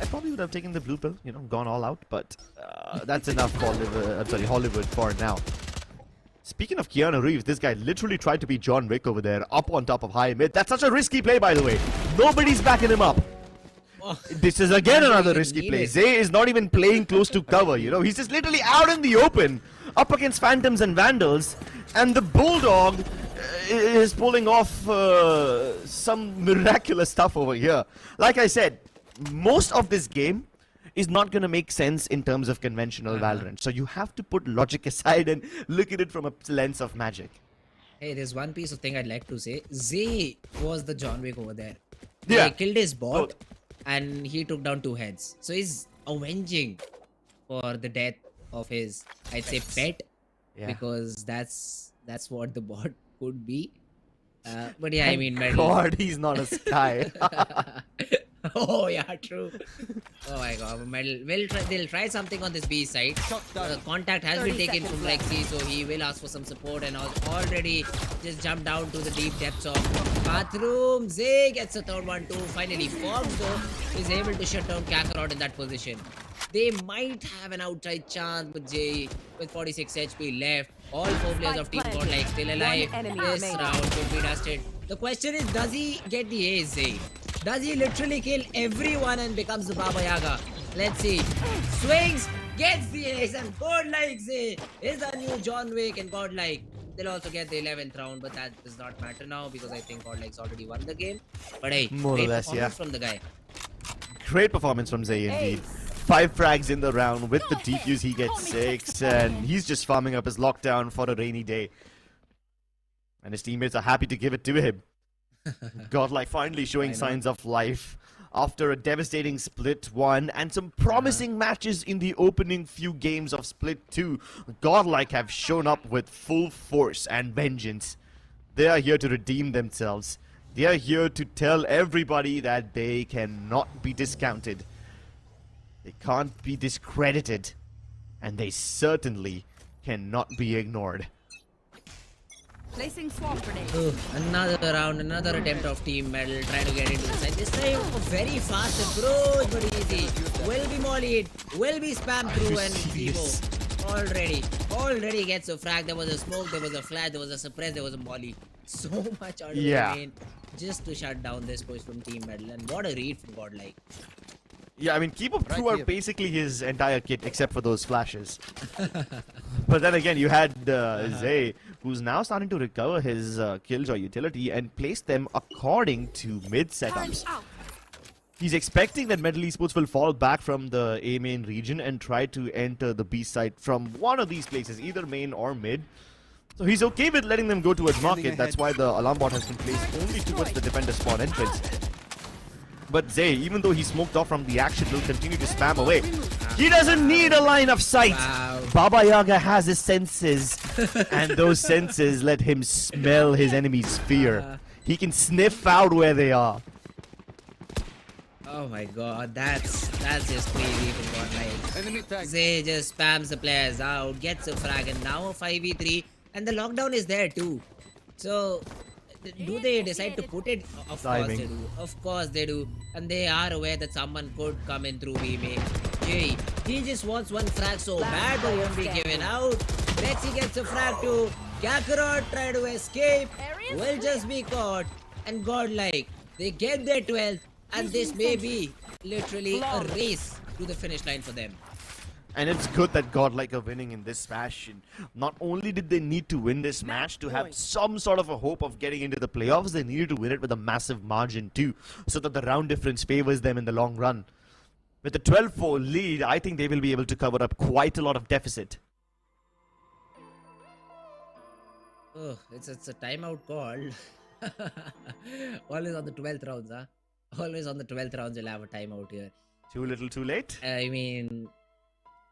I probably would have taken the blue pill, you know, gone all out, but that's enough Hollywood for now. Speaking of Keanu Reeves, this guy literally tried to be John Wick over there, up on top of high mid. That's such a risky play, by the way. Nobody's backing him up. This is again another risky play. Zay is not even playing close to cover, you know. He's just literally out in the open, up against Phantoms and Vandals, and the Bulldog is pulling off some miraculous stuff over here. Like I said, most of this game is not going to make sense in terms of conventional Valorant. So you have to put logic aside and look at it from a lens of magic. Hey, there's one piece of thing I'd like to say. Zay was the John Wick over there. Yeah. He killed his bot and he took down 2 heads. So he's avenging for the death of his, I'd say, pet. Yeah. Because that's what the bot could be. But yeah, I mean, God, he's not a Sky. Oh yeah, true. Oh my God, Medal. They'll try something on this B side. Contact has been taken from Rexy, so he will ask for some support and already just jumped down to the deep depths of bathroom. Zay gets a third one too. Finally, Fox though is able to shut down Kakarot in that position. They might have an outside chance with Jay with 46 HP left. All 4 players of Team Godlike still alive. This round could be dusted. The question is, does he get the ace, Zay? Does he literally kill everyone and becomes the Baba Yaga? Let's see. Swings, gets the ace, and Godlike Zay is a new John Wick and Godlike. They'll also get the 11th round, but that does not matter now because I think Godlike's already won the game. But hey, more or less, yeah. From the guy. Great performance from Zay indeed. 5 frags in the round. With the defuse, he gets 6, and he's just farming up his lockdown for a rainy day. And his teammates are happy to give it to him. Godlike finally showing signs of life after a devastating Split 1 and some promising matches in the opening few games of Split 2. Godlike have shown up with full force and vengeance. They are here to redeem themselves. They are here to tell everybody that they cannot be discounted. They can't be discredited. And they certainly cannot be ignored. Placing swamp grenade. Another round, another attempt of Team Medal trying to get into the side. This time a very fast approach, but easy. Will be mollied, will be spammed through, and Evo already gets a frag. There was a smoke, there was a flash, there was a suppress, there was a molly. So much out of the main just to shut down this push from Team Medal. And what a read from Godlike. Yeah, I mean, keep up through are basically his entire kit except for those flashes. But then again, you had Zay, who's now starting to recover his Killjoy utility and place them according to mid setups. He's expecting that MLT Esports will fall back from the A main region and try to enter the B side from one of these places, either main or mid. So he's okay with letting them go towards market. That's why the alarm bot has been placed only towards the defender spawn entrance. But Zay, even though he smoked off from the action, will continue to spam away. He doesn't need a line of sight. Wow. Baba Yaga has his senses, and those senses let him smell his enemy's fear. He can sniff out where they are. Oh my god, that's just crazy from Godlike. Zay just spams the players out, gets a frag, and now a 5v3, and the lockdown is there too. So, do they decide to put it? Of course they do. Of course they do. And they are aware that someone could come in through B-main. Jay, he just wants one frag so bad, but won't be given out. Rexy gets a frag too. Kakarot try to escape, will just be caught. And Godlike, they get their 12th, and this may be literally a race to the finish line for them. And it's good that Godlike are winning in this fashion. Not only did they need to win this match to have some sort of a hope of getting into the playoffs, they needed to win it with a massive margin too, so that the round difference favors them in the long run. With the 12-4 lead, I think they will be able to cover up quite a lot of deficit. Oh, it's a timeout call. Always on the 12th rounds, huh? Always on the 12th rounds you'll have a timeout here. Too little, too late? I mean,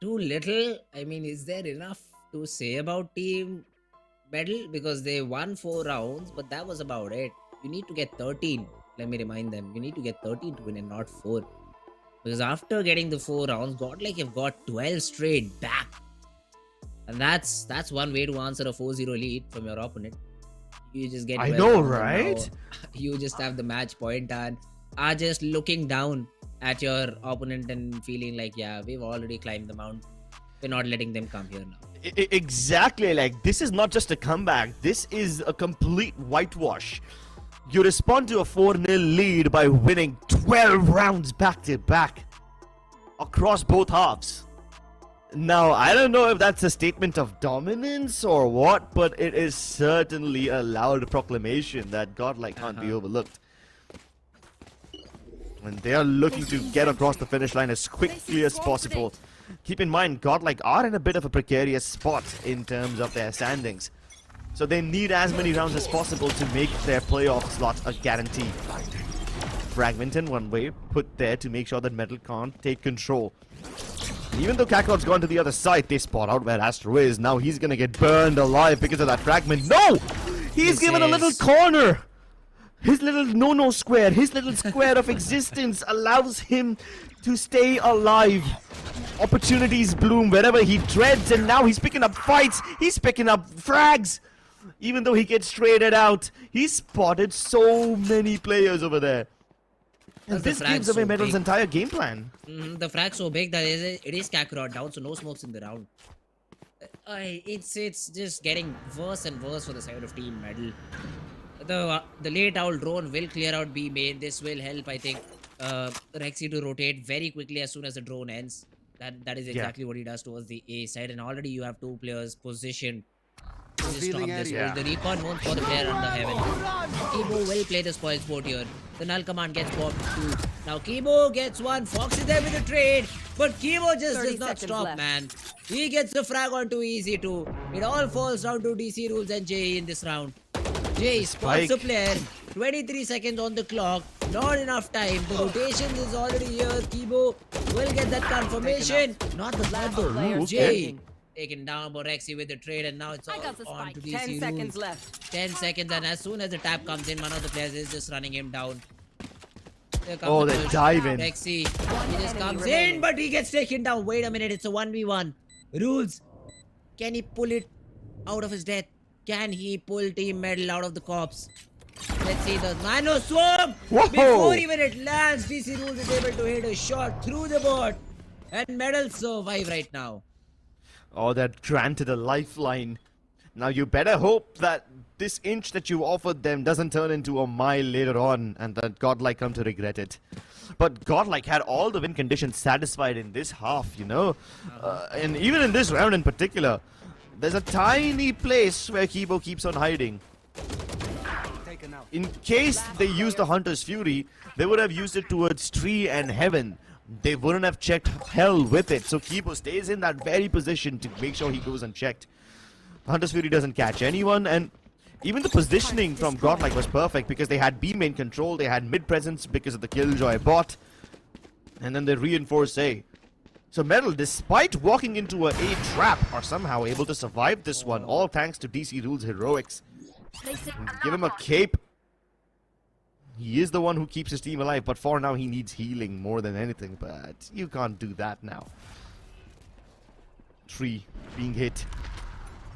too little. I mean, is there enough to say about Team Medal? Because they won 4 rounds, but that was about it. You need to get 13. Let me remind them. You need to get 13 to win and not 4. Because after getting the 4 rounds, Godlike have got 12 straight back. And that's one way to answer a 4-0 lead from your opponent. You just get 12 I know, rounds, right? You just have the match point and are just looking down at your opponent and feeling like, yeah, we've already climbed the mount. We're not letting them come here now. Exactly. Like, this is not just a comeback. This is a complete whitewash. You respond to a 4-0 lead by winning 12 rounds back to back across both halves. Now, I don't know if that's a statement of dominance or what, but it is certainly a loud proclamation that Godlike can't be overlooked. And they are looking to get across the finish line as quickly as possible. Keep in mind, Godlike are in a bit of a precarious spot in terms of their standings. So they need as many rounds as possible to make their playoff slot a guarantee. Fragmented one way, put there to make sure that Metal can't take control. Even though Kakarot's gone to the other side, they spot out where ASTER is. Now he's gonna get burned alive because of that fragment. No! He's given a little corner! His little no-no square, his little square of existence allows him to stay alive. Opportunities bloom wherever he treads, and now he's picking up fights. He's picking up frags. Even though he gets traded out, he spotted so many players over there. And this gives away Metal's entire game plan. The frag's so big that it is Kakarot down, so no smokes in the round. It's just getting worse and worse for the side of Team Medal. The late owl drone will clear out B main. This will help, I think, Rexy to rotate very quickly as soon as the drone ends. That is exactly what he does towards the A side, and already you have 2 players positioned to just stop this. The recon won't for the player under heaven. Kibo will play the spoil sport here. The null command gets popped too. Now Kibo gets one. Fox is there with the trade, but Kibo just does not stop, man. He gets the frag onto easy too. It all falls down to DC rules and Jay in this round. Jay spots the player. 23 seconds on the clock. Not enough time. The rotation is already here. Kibo will get that confirmation. Not the blood though. Jay taken down by Rexy with the trade, and now it's all on to DC 10 seconds left. 10 seconds, and as soon as the tap comes in, one of the players is just running him down. Oh, they're diving. Rexy, he just comes in, but he gets taken down. Wait a minute, it's a 1v1. Rules. Can he pull it out of his death? Can he pull Team Medal out of the corpse? Let's see the Nano Swarm! Whoa. Before even it lands, DC Rules is able to hit a shot through the board. And Medal survive right now. Oh, that granted a lifeline. Now you better hope that this inch that you offered them doesn't turn into a mile later on, and that Godlike come to regret it. But Godlike had all the win conditions satisfied in this half, you know. And even in this round in particular, there's a tiny place where Kibo keeps on hiding. In case they used the Hunter's Fury, they would have used it towards Tree and Heaven. They wouldn't have checked Hell with it. So Kibo stays in that very position to make sure he goes unchecked. Hunter's Fury doesn't catch anyone, and even the positioning from Godlike was perfect because they had B main control, they had mid presence because of the Killjoy bot, and then they reinforce A. So Metal, despite walking into a A trap, are somehow able to survive this one, all thanks to DC Rule's heroics. Give him a cape. He is the one who keeps his team alive, but for now he needs healing more than anything, but you can't do that now. Tree being hit.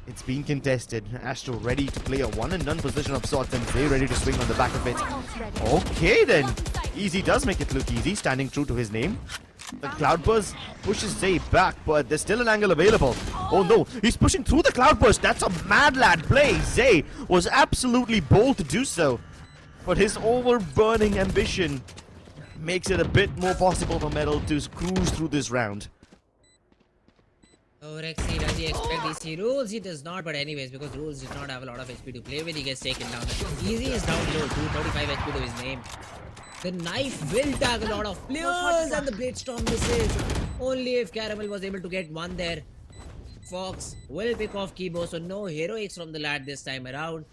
It's being contested. Astro ready to play a one-and-done position of sorts, and Zay ready to swing on the back of it. Okay then. Easy does make it look easy, standing true to his name. The Cloudburst pushes Zay back, but there's still an angle available. Oh no, he's pushing through the Cloudburst. That's a mad lad play. Zay was absolutely bold to do so, but his overburning ambition makes it a bit more possible for Metal to cruise through this round. Oh, Rexy, does he expect DC Rules? He does not, but anyways, because Rules does not have a lot of HP to play with, he gets taken down. Easy is down low, 235 HP to his name. The knife will tag a lot of players, and the Blade Storm misses. Only if Caramel was able to get one there. Fox will pick off Kibo, so no heroics from the lad this time around.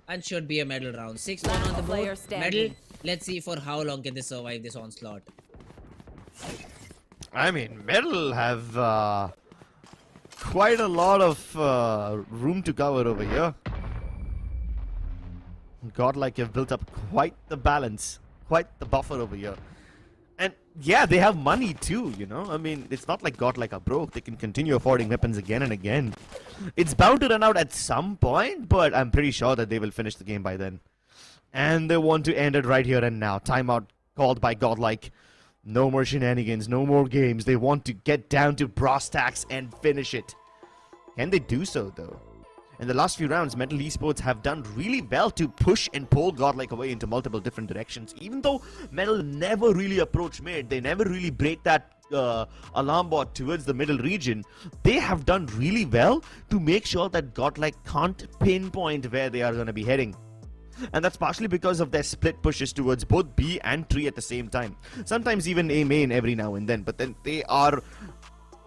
And should be a medal round. 6-1 on the board. Medal. Let's see for how long can they survive this onslaught. I mean, Metal have quite a lot of room to cover over here. Godlike have built up quite the balance, quite the buffer over here. And yeah, they have money too, you know. I mean, it's not like Godlike are broke. They can continue affording weapons again and again. It's bound to run out at some point, but I'm pretty sure that they will finish the game by then. And they want to end it right here and now. Timeout called by Godlike. No more shenanigans, no more games. They want to get down to brass tacks and finish it. Can they do so, though? In the last few rounds, MLT Esports have done really well to push and pull Godlike away into multiple different directions. Even though Metal never really approach mid, they never really break that alarm bot towards the middle region, they have done really well to make sure that Godlike can't pinpoint where they are going to be heading. And that's partially because of their split pushes towards both B and Tree at the same time. Sometimes even A main every now and then, but then they are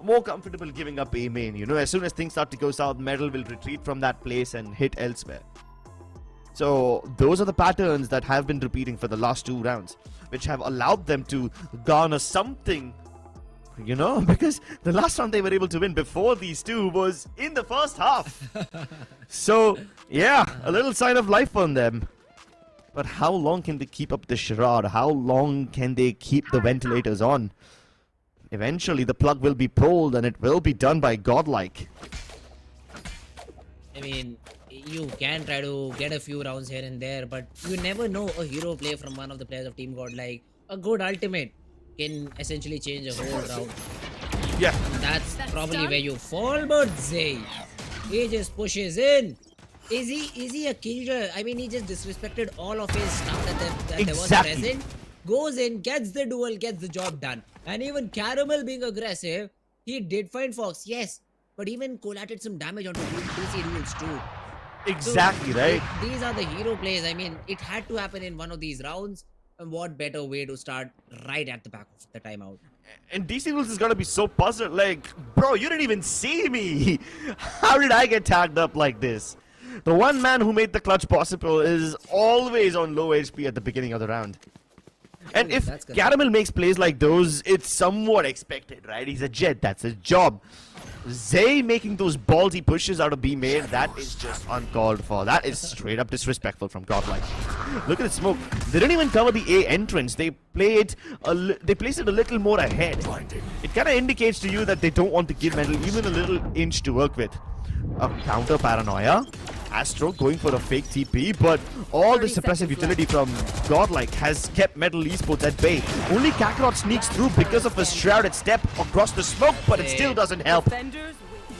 more comfortable giving up A main. You know, as soon as things start to go south, Metal will retreat from that place and hit elsewhere. So those are the patterns that have been repeating for the last two rounds, which have allowed them to garner something, you know, because the last round they were able to win before these two was in the first half. So yeah, a little sign of life on them. But how long can they keep up the charade? How long can they keep the ventilators on? Eventually the plug will be pulled and it will be done by Godlike. I mean, you can try to get a few rounds here and there, but you never know a hero play from one of the players of Team Godlike. A good ultimate can essentially change a whole round. Yeah. And that's probably where you fall, but Zay, he just pushes in. Is he a killer? I mean, he just disrespected all of his stuff that was present. Goes in, gets the duel, gets the job done. And even Caramel being aggressive, he did find Fox, yes. But even collated some damage onto DC Rules too. Exactly, so, right? These are the hero plays. I mean, it had to happen in one of these rounds. And what better way to start right at the back of the timeout. And DC Rules is gonna be so puzzled, like, bro, you didn't even see me. How did I get tagged up like this? The one man who made the clutch possible is always on low HP at the beginning of the round. And if Caramel makes plays like those, it's somewhat expected, right? He's a jet, that's his job. Zay making those ballsy pushes out of B main, that is just uncalled for. That is straight up disrespectful from Godlike. Look at the smoke. They didn't even cover the A entrance. They place it a little more ahead. It kind of indicates to you that they don't want to give Metal even a little inch to work with. A counter paranoia. Astro going for a fake TP, but all the suppressive utility from Godlike has kept MLT Esports at bay. Only Kakarot sneaks through because of a shrouded step across the smoke, but it still doesn't help.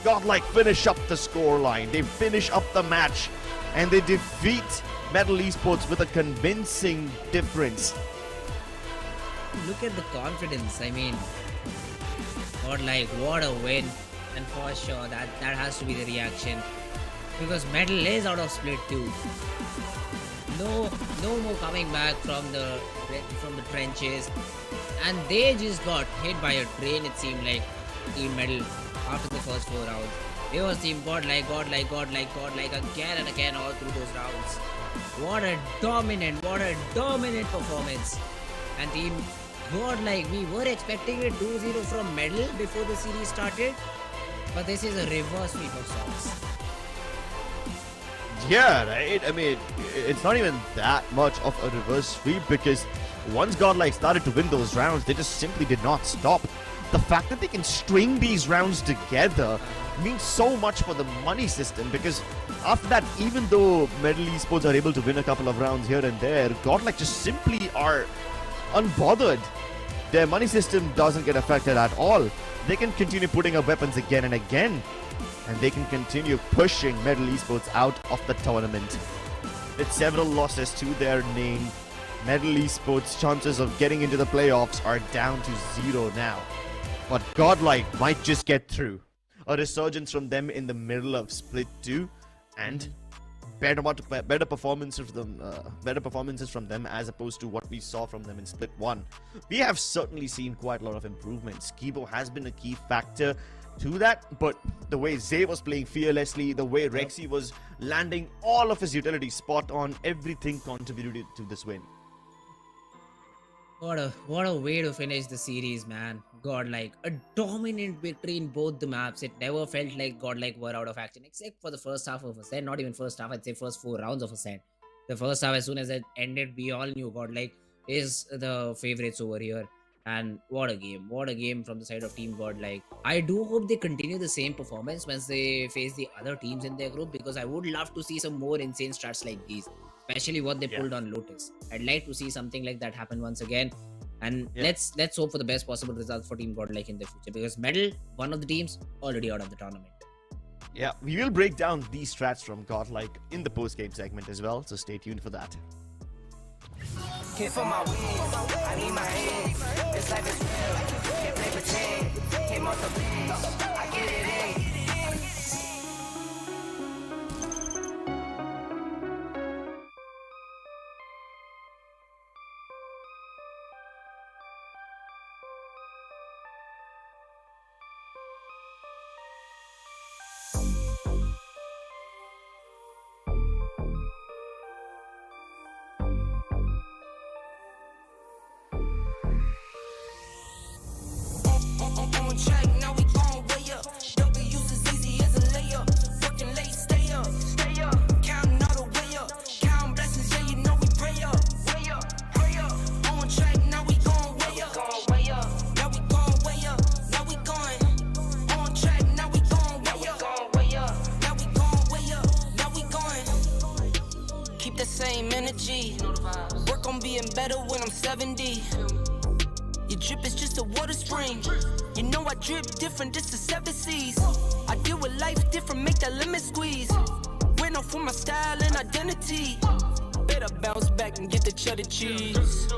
Godlike finish up the scoreline. They finish up the match, and they defeat MLT Esports with a convincing difference. Look at the confidence. I mean, Godlike, what a win. And for sure, that has to be the reaction. Because Metal is out of split too. No more coming back from the trenches. And they just got hit by a train, it seemed like, Team Metal after the first 4 rounds. It was team Godlike again and again all through those rounds. What a dominant performance. And team Godlike, we were expecting it 2-0 from medal before the series started, but this is a reverse sweep of sorts. Yeah, right? I mean, it's not even that much of a reverse sweep because once Godlike started to win those rounds, they just simply did not stop. The fact that they can string these rounds together means so much for the money system because after that, even though MLT Esports are able to win a couple of rounds here and there, Godlike just simply are unbothered. Their money system doesn't get affected at all. They can continue putting up weapons again and again, and they can continue pushing MLT Esports out of the tournament. With several losses to their name, MLT Esports' chances of getting into the playoffs are down to 0 now. But Godlike might just get through. A resurgence from them in the middle of Split 2 and better performances from them as opposed to what we saw from them in Split 1. We have certainly seen quite a lot of improvements. Kibo has been a key factor to that, but the way Zay was playing fearlessly, the way Rexy was landing all of his utility spot on, everything contributed to this win. What a way to finish the series, man. Godlike, a dominant victory in both the maps. It never felt like Godlike were out of action, except for the first half of Ascent. Not even first half, I'd say first 4 rounds of Ascent. The first half, as soon as it ended, we all knew Godlike is the favorites over here. And what a game from the side of Team Godlike. I do hope they continue the same performance once they face the other teams in their group, because I would love to see some more insane strats like these, especially what they pulled on Lotus. I'd like to see something like that happen once again. And let's hope for the best possible results for Team Godlike in the future, because Medal, one of the teams, already out of the tournament. Yeah, we will break down these strats from Godlike in the post-game segment as well, so stay tuned for that. Can't for my wins, I need my hands. This life is real, can't play pretend. Came off the bench, I get it in. On track, now we gon' way up. W's as easy as a layup. Working late, stay up. Counting all the way up. Counting blessings, yeah, you know we pray up. Pray up. On track, now we gon' way up. Now we gon' way up. Now we going. On track, now we gon' way up. Now we gon' way up. Now we going. Keep the same energy. Work on being better when I'm 70. Your drip is just a water spring. You know I drip different, this is 7 seas. I deal with life different, make that lemon squeeze. Went off for my style and identity. Better bounce back and get the cheddar cheese.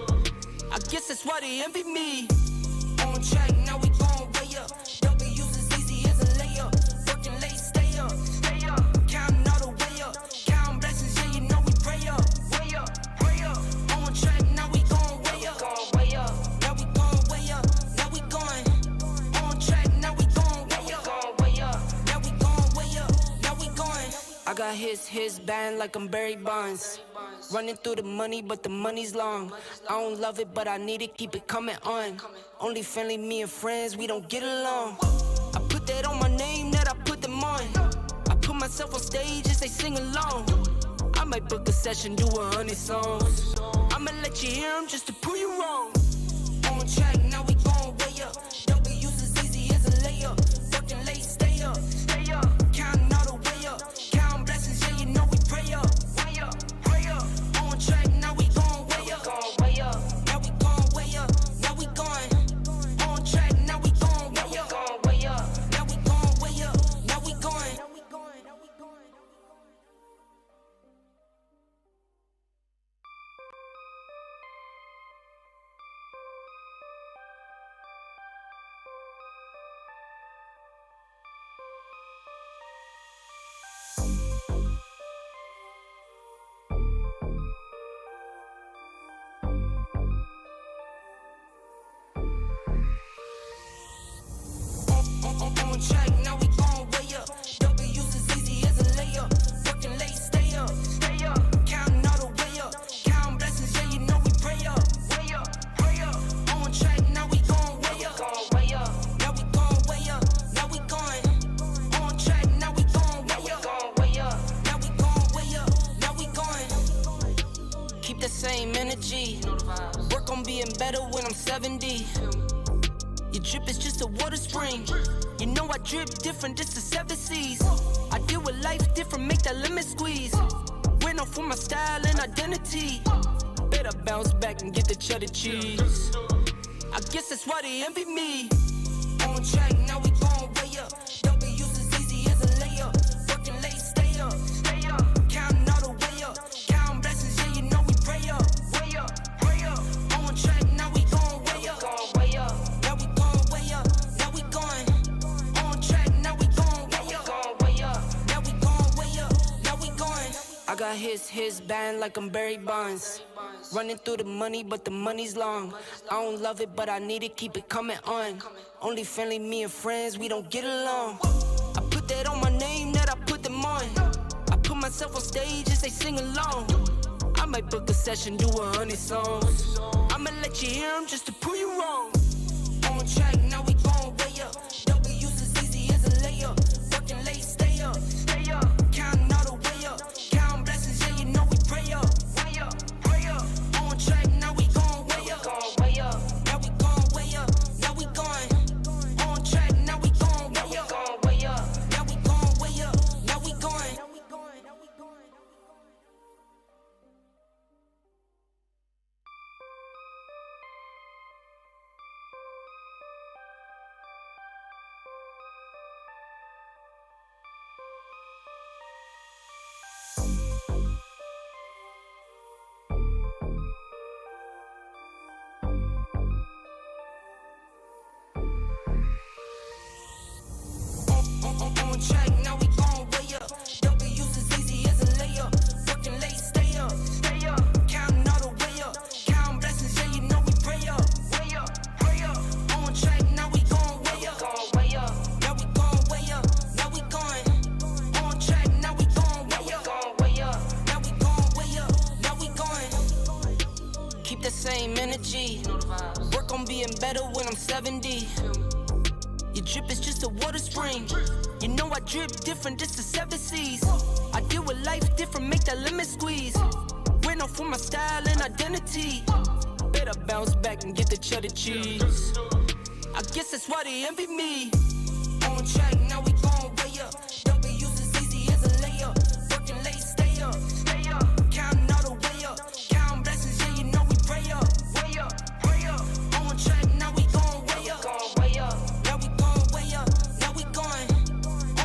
I guess that's why they envy me. On track, now we gon' way up. W's as easy as a layup. Working late, stay up. Counting all the way up. Counting blessings, yeah, you know we pray up. Pray up. On track, now we gon' way up. Now we gon' way up. Now we going. On track, now we gon' way up. Now we gon' way up. Now we going. I got his band like I'm Barry Bonds. Running through the money, but the money's long. I don't love it, but I need it, keep it coming on. Only friendly, me and friends, we don't get along. I put that on my name, that I put them on. I put myself on stage as they sing along. I might book a session, do 100 songs. I'ma let you hear them just to prove you wrong. On track, now we gon' way up. W's as easy as a layup. Working late, stay up. Counting all the way up. Counting blessings, yeah, you know we pray up. Pray up. On track, now we gon' way up. Now we gon' way up. Now we going. On track, now we gon' way up. Now we gon' way up. Now we going. On track, now we gon' way up. same energy. Work on being better when I'm 70. Your drip is just a water spring. You know I drip different, just the 7 C's. I deal with life different, make that limit squeeze. Went off for my style and identity. Better bounce back and get the cheddar cheese. I guess that's why they envy me. On track, now we gon' way up. W's as easy as a layup. Working late, stay up. Counting all the way up. Counting blessings, yeah, you know we pray up. Way up, pray up. On track, now we gon' way up. Now we gon' way up. Now we going. On track, now we gon' way up. Now we gon' way up. Now we going. I got his band like I'm Barry Bonds. Running through the money, but the money's long. I don't love it, but I need it, keep it coming on. Only friendly, me and friends, we don't get along. I put that on my name, that I put them on. I put myself on stage as they sing along. I might book a session, do 100 songs. I'ma let you hear them just to prove you wrong. On track, now we gon' way up. W's as easy as a layup. Working late, stay up. Counting all the way up. Counting blessings, yeah, you know we pray up. On track, now we gon' way up. Now we gon' way up. Now we going. On track, now we gon' way up. Now we gon' way up. Now we going. On track, now we gon' way up. W's as easy as a layup. Working late, stay up. Counting all the way up. Counting blessings, yeah, you know we pray up. Pray up. On track, now we gon' way up. Now we gon' way up. Now we going. On track, now we gon' way up. Now we gon' way up. Now we going. Keep the same energy. Work on being better when I'm 70. Your drip is just a water spring. You know I drip different, just the 7 C's. I deal with life different, make that limit squeeze. Went off for my style and identity. Better bounce back and get the cheddar cheese. I guess that's why they envy me. On track, now we gon' way up. W's as easy as a layup. Working late, stay up. Counting all the way up. Counting blessings, yeah, you know we pray up. Pray up. On track, now we gon' way up. Now we gon' way up. Now we going.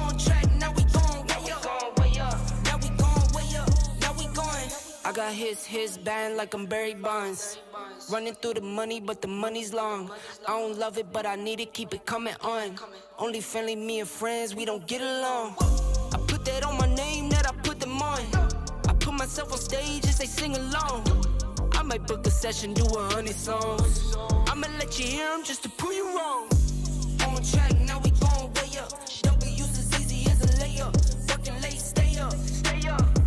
On track, now we gon' way up. Now we gon' way up. Now we going. I got his band like I'm Barry Bonds. Running through the money, but the money's long. I don't love it, but I need it, keep it coming on. Only friendly, me and friends, we don't get along. I put that on my name, that I put them on. I put myself on stage as they sing along. I might book a session, do 100 songs. I'ma let you hear them just to prove you wrong. On track, now we gon' way up. W's as easy as a layup. Working late, stay up.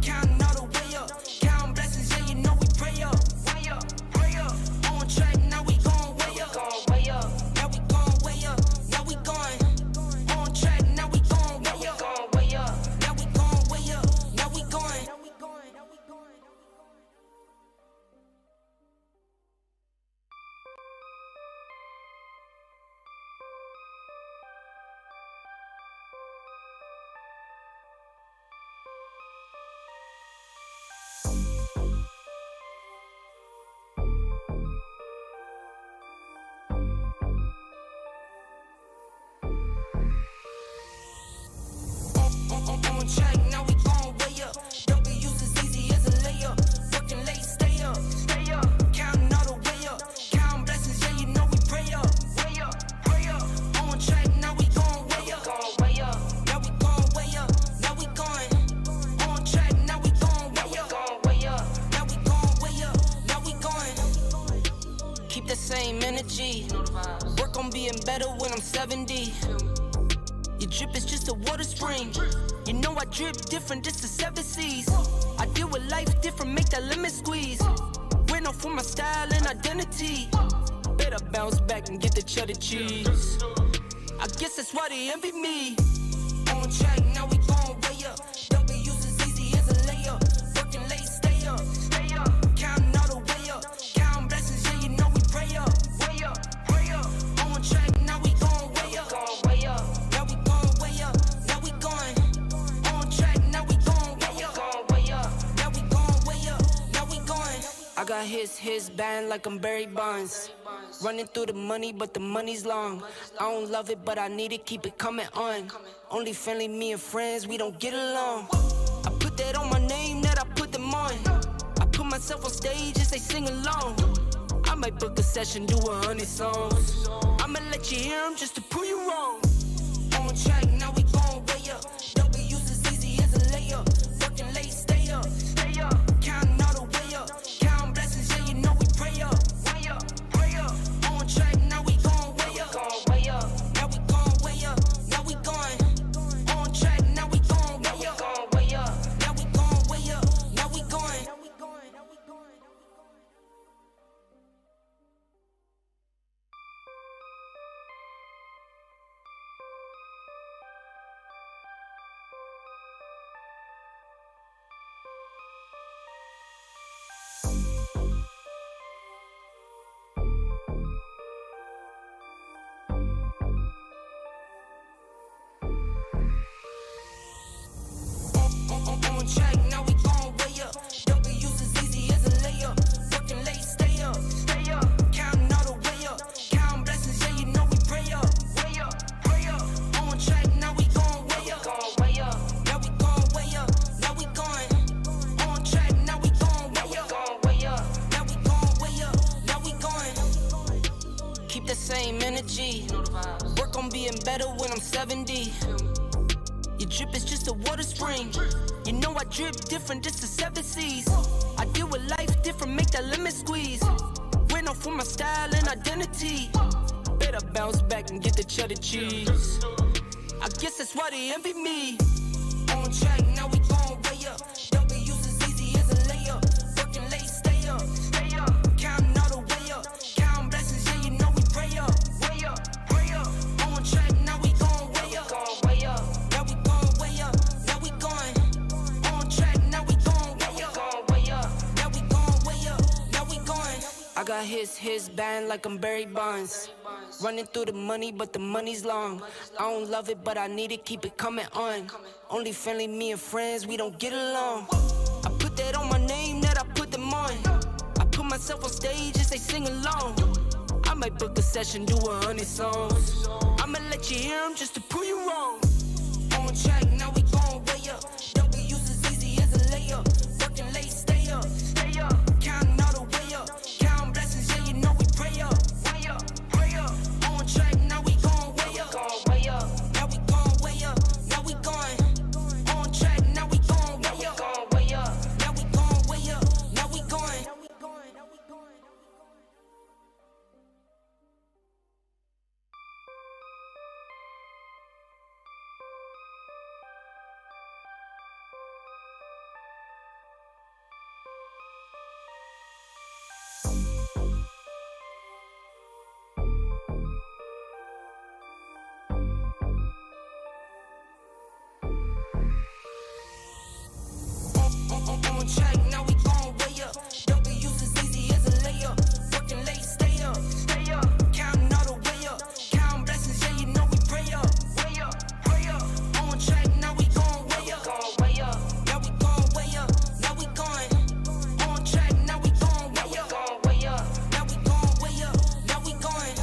Counting all the way up. Counting blessings, yeah, you know we pray up. Pray up. On track, now we gon' way up. Now we gon' way up. Now we going. On track, now we gon' way up. Now we gon' way up. Now we going. On track, now we gon' way up. W's as easy as a layup. Working late, stay up. Counting all the way up. Counting blessings, yeah, you know we pray up. Pray up. On track, now we gon' way up. Now we gon' way up. Now we going. On track, now we gon' way up. Now we gon' way up. Now we going. Keep the same energy. Work on being better when I'm 70. Your drip is just a water spring. You know I drip different, just the 7 C's. I deal with life different, make that limit squeeze. Went off for my style and identity. Better bounce back and get the cheddar cheese. I guess that's why they envy me. On track, now we gon' way up. W's as easy as a layup. Working late, stay up. Counting all the way up. his band like I'm Barry Bonds. Running through the money, but the money's long. I don't love it, but I need it, keep it coming on. Only friendly, me and friends, we don't get along. I put that on my name, that I put them on. I put myself on stage as they sing along. I might book a session, do 100 songs. I'ma let you hear them just to prove you wrong. On track, now we gon' way up. W's as easy as a layup. Working late, stay up. Counting all the way up. Counting blessings, yeah, you know we pray up. Way up, pray up. On track, now we gon' way up. Now we gon' way up. Now we going. On track, now we gon' way up. Now we gon' way up. Now we going. On track, now we gon' way up. W's as easy as a layup. Working late, stay up. Counting all the way up. Counting blessings, yeah, you know we pray up. Way up, pray up. On track, now we gon' way up. Now we gon' way up. Now we going. On track, now we gon' way up. Now we gon' way up. Now we going. Keep the same energy. Work on being better when I'm 70. Your drip is just a water spring. You know I drip different, just the 7 C's. I deal with life different, make that limit squeeze. Went off for my style and identity. Better bounce back and get the cheddar cheese. I guess that's why they envy me. On track, now we gon' way up. W's as easy as a layup. Working late, stay up. Counting all the way up. Counting blessings, yeah, you know we pray up. Way up, pray up. On track, now we gon' way up. Now we gon' way up. Now we going. On track, now we gon' way up. Now we gon' way up. Now we going. I got his band like I'm Barry Bonds. Running through the money, but the money's long. I don't love it, but I need it, keep it coming on. Only friendly, me and friends, we don't get along. I put that on my name, that I put them on. I put myself on stage as they sing along. I might book a session, do 100 songs. I'ma let you hear them just to prove you wrong. On track, now we gon' way up. W's as easy as a layup. Working late, stay up. Counting all the way up. Counting blessings, yeah, you know we pray up. Way up, pray up. On track, now we gon' way up. Now we gon' way up. Now we going. On track, now we gon' way up. Now we gon' way up. Now we going. On track, now we gon' way up. W's as easy as a layup. Working late, stay up. Counting all the way up. Counting blessings, yeah, you know we pray up. Way up, pray up. On track, now we gon' way up. Now we gon' way up. Now we going. On track, now we gon' way up. Now we gon' way up. Now we going.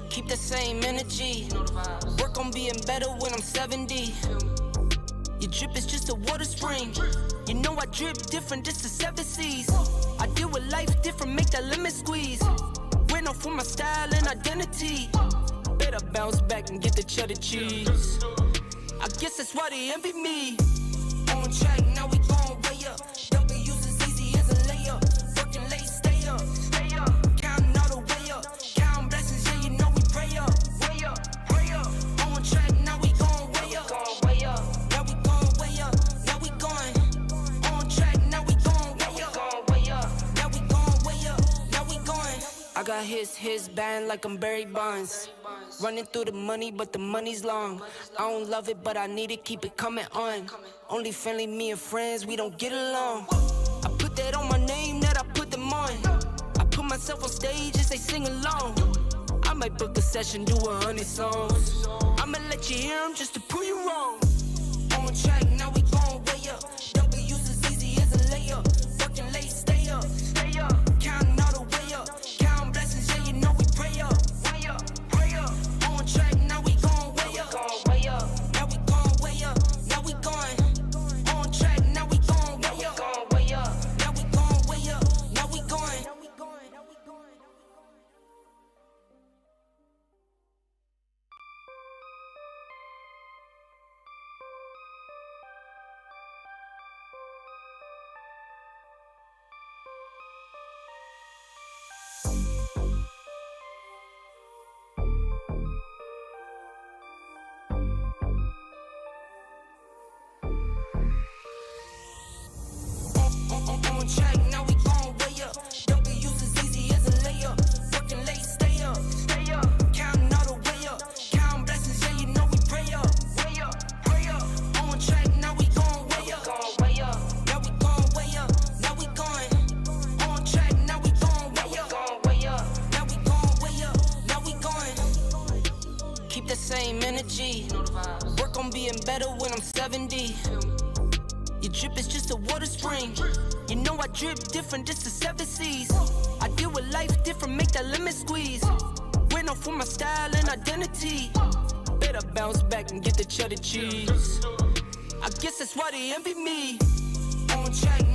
Keep the same energy. Work on being better when I'm 70. Your drip is just a water spring. You know I drip different, just the 7 C's. I deal with life different, make that limit squeeze. Went off for my style and identity. Better bounce back and get the cheddar cheese. I guess that's why they envy me. On track, now we gon' way up. W's as easy as a layup. Working late, stay up. Counting all the way up. Counting blessings, yeah, you know we pray up. Way up, pray up. On track, now we gon' way up. Now we gon' way up. Now we going. On track, now we gon' way up. Now we gon' way up. Now we going. I got his band like I'm Barry Bonds. Running through the money, but the money's long. I don't love it, but I need it, keep it coming on. Only friendly, me and friends, we don't get along. I put that on my name, that I put them on. I put myself on stage as they sing along. I might book a session, do 100 songs. I'ma let you hear them just to prove you wrong. On track, now we gon' way up. W's as easy as a layup. Working late, stay up. getting better when I'm 70. Your drip is just a water spring. You know I drip different, just the 7 C's. I deal with life different, make that limit squeeze. Went off for my style and identity. Better bounce back and get the cheddar cheese. I guess that's why they envy me. On track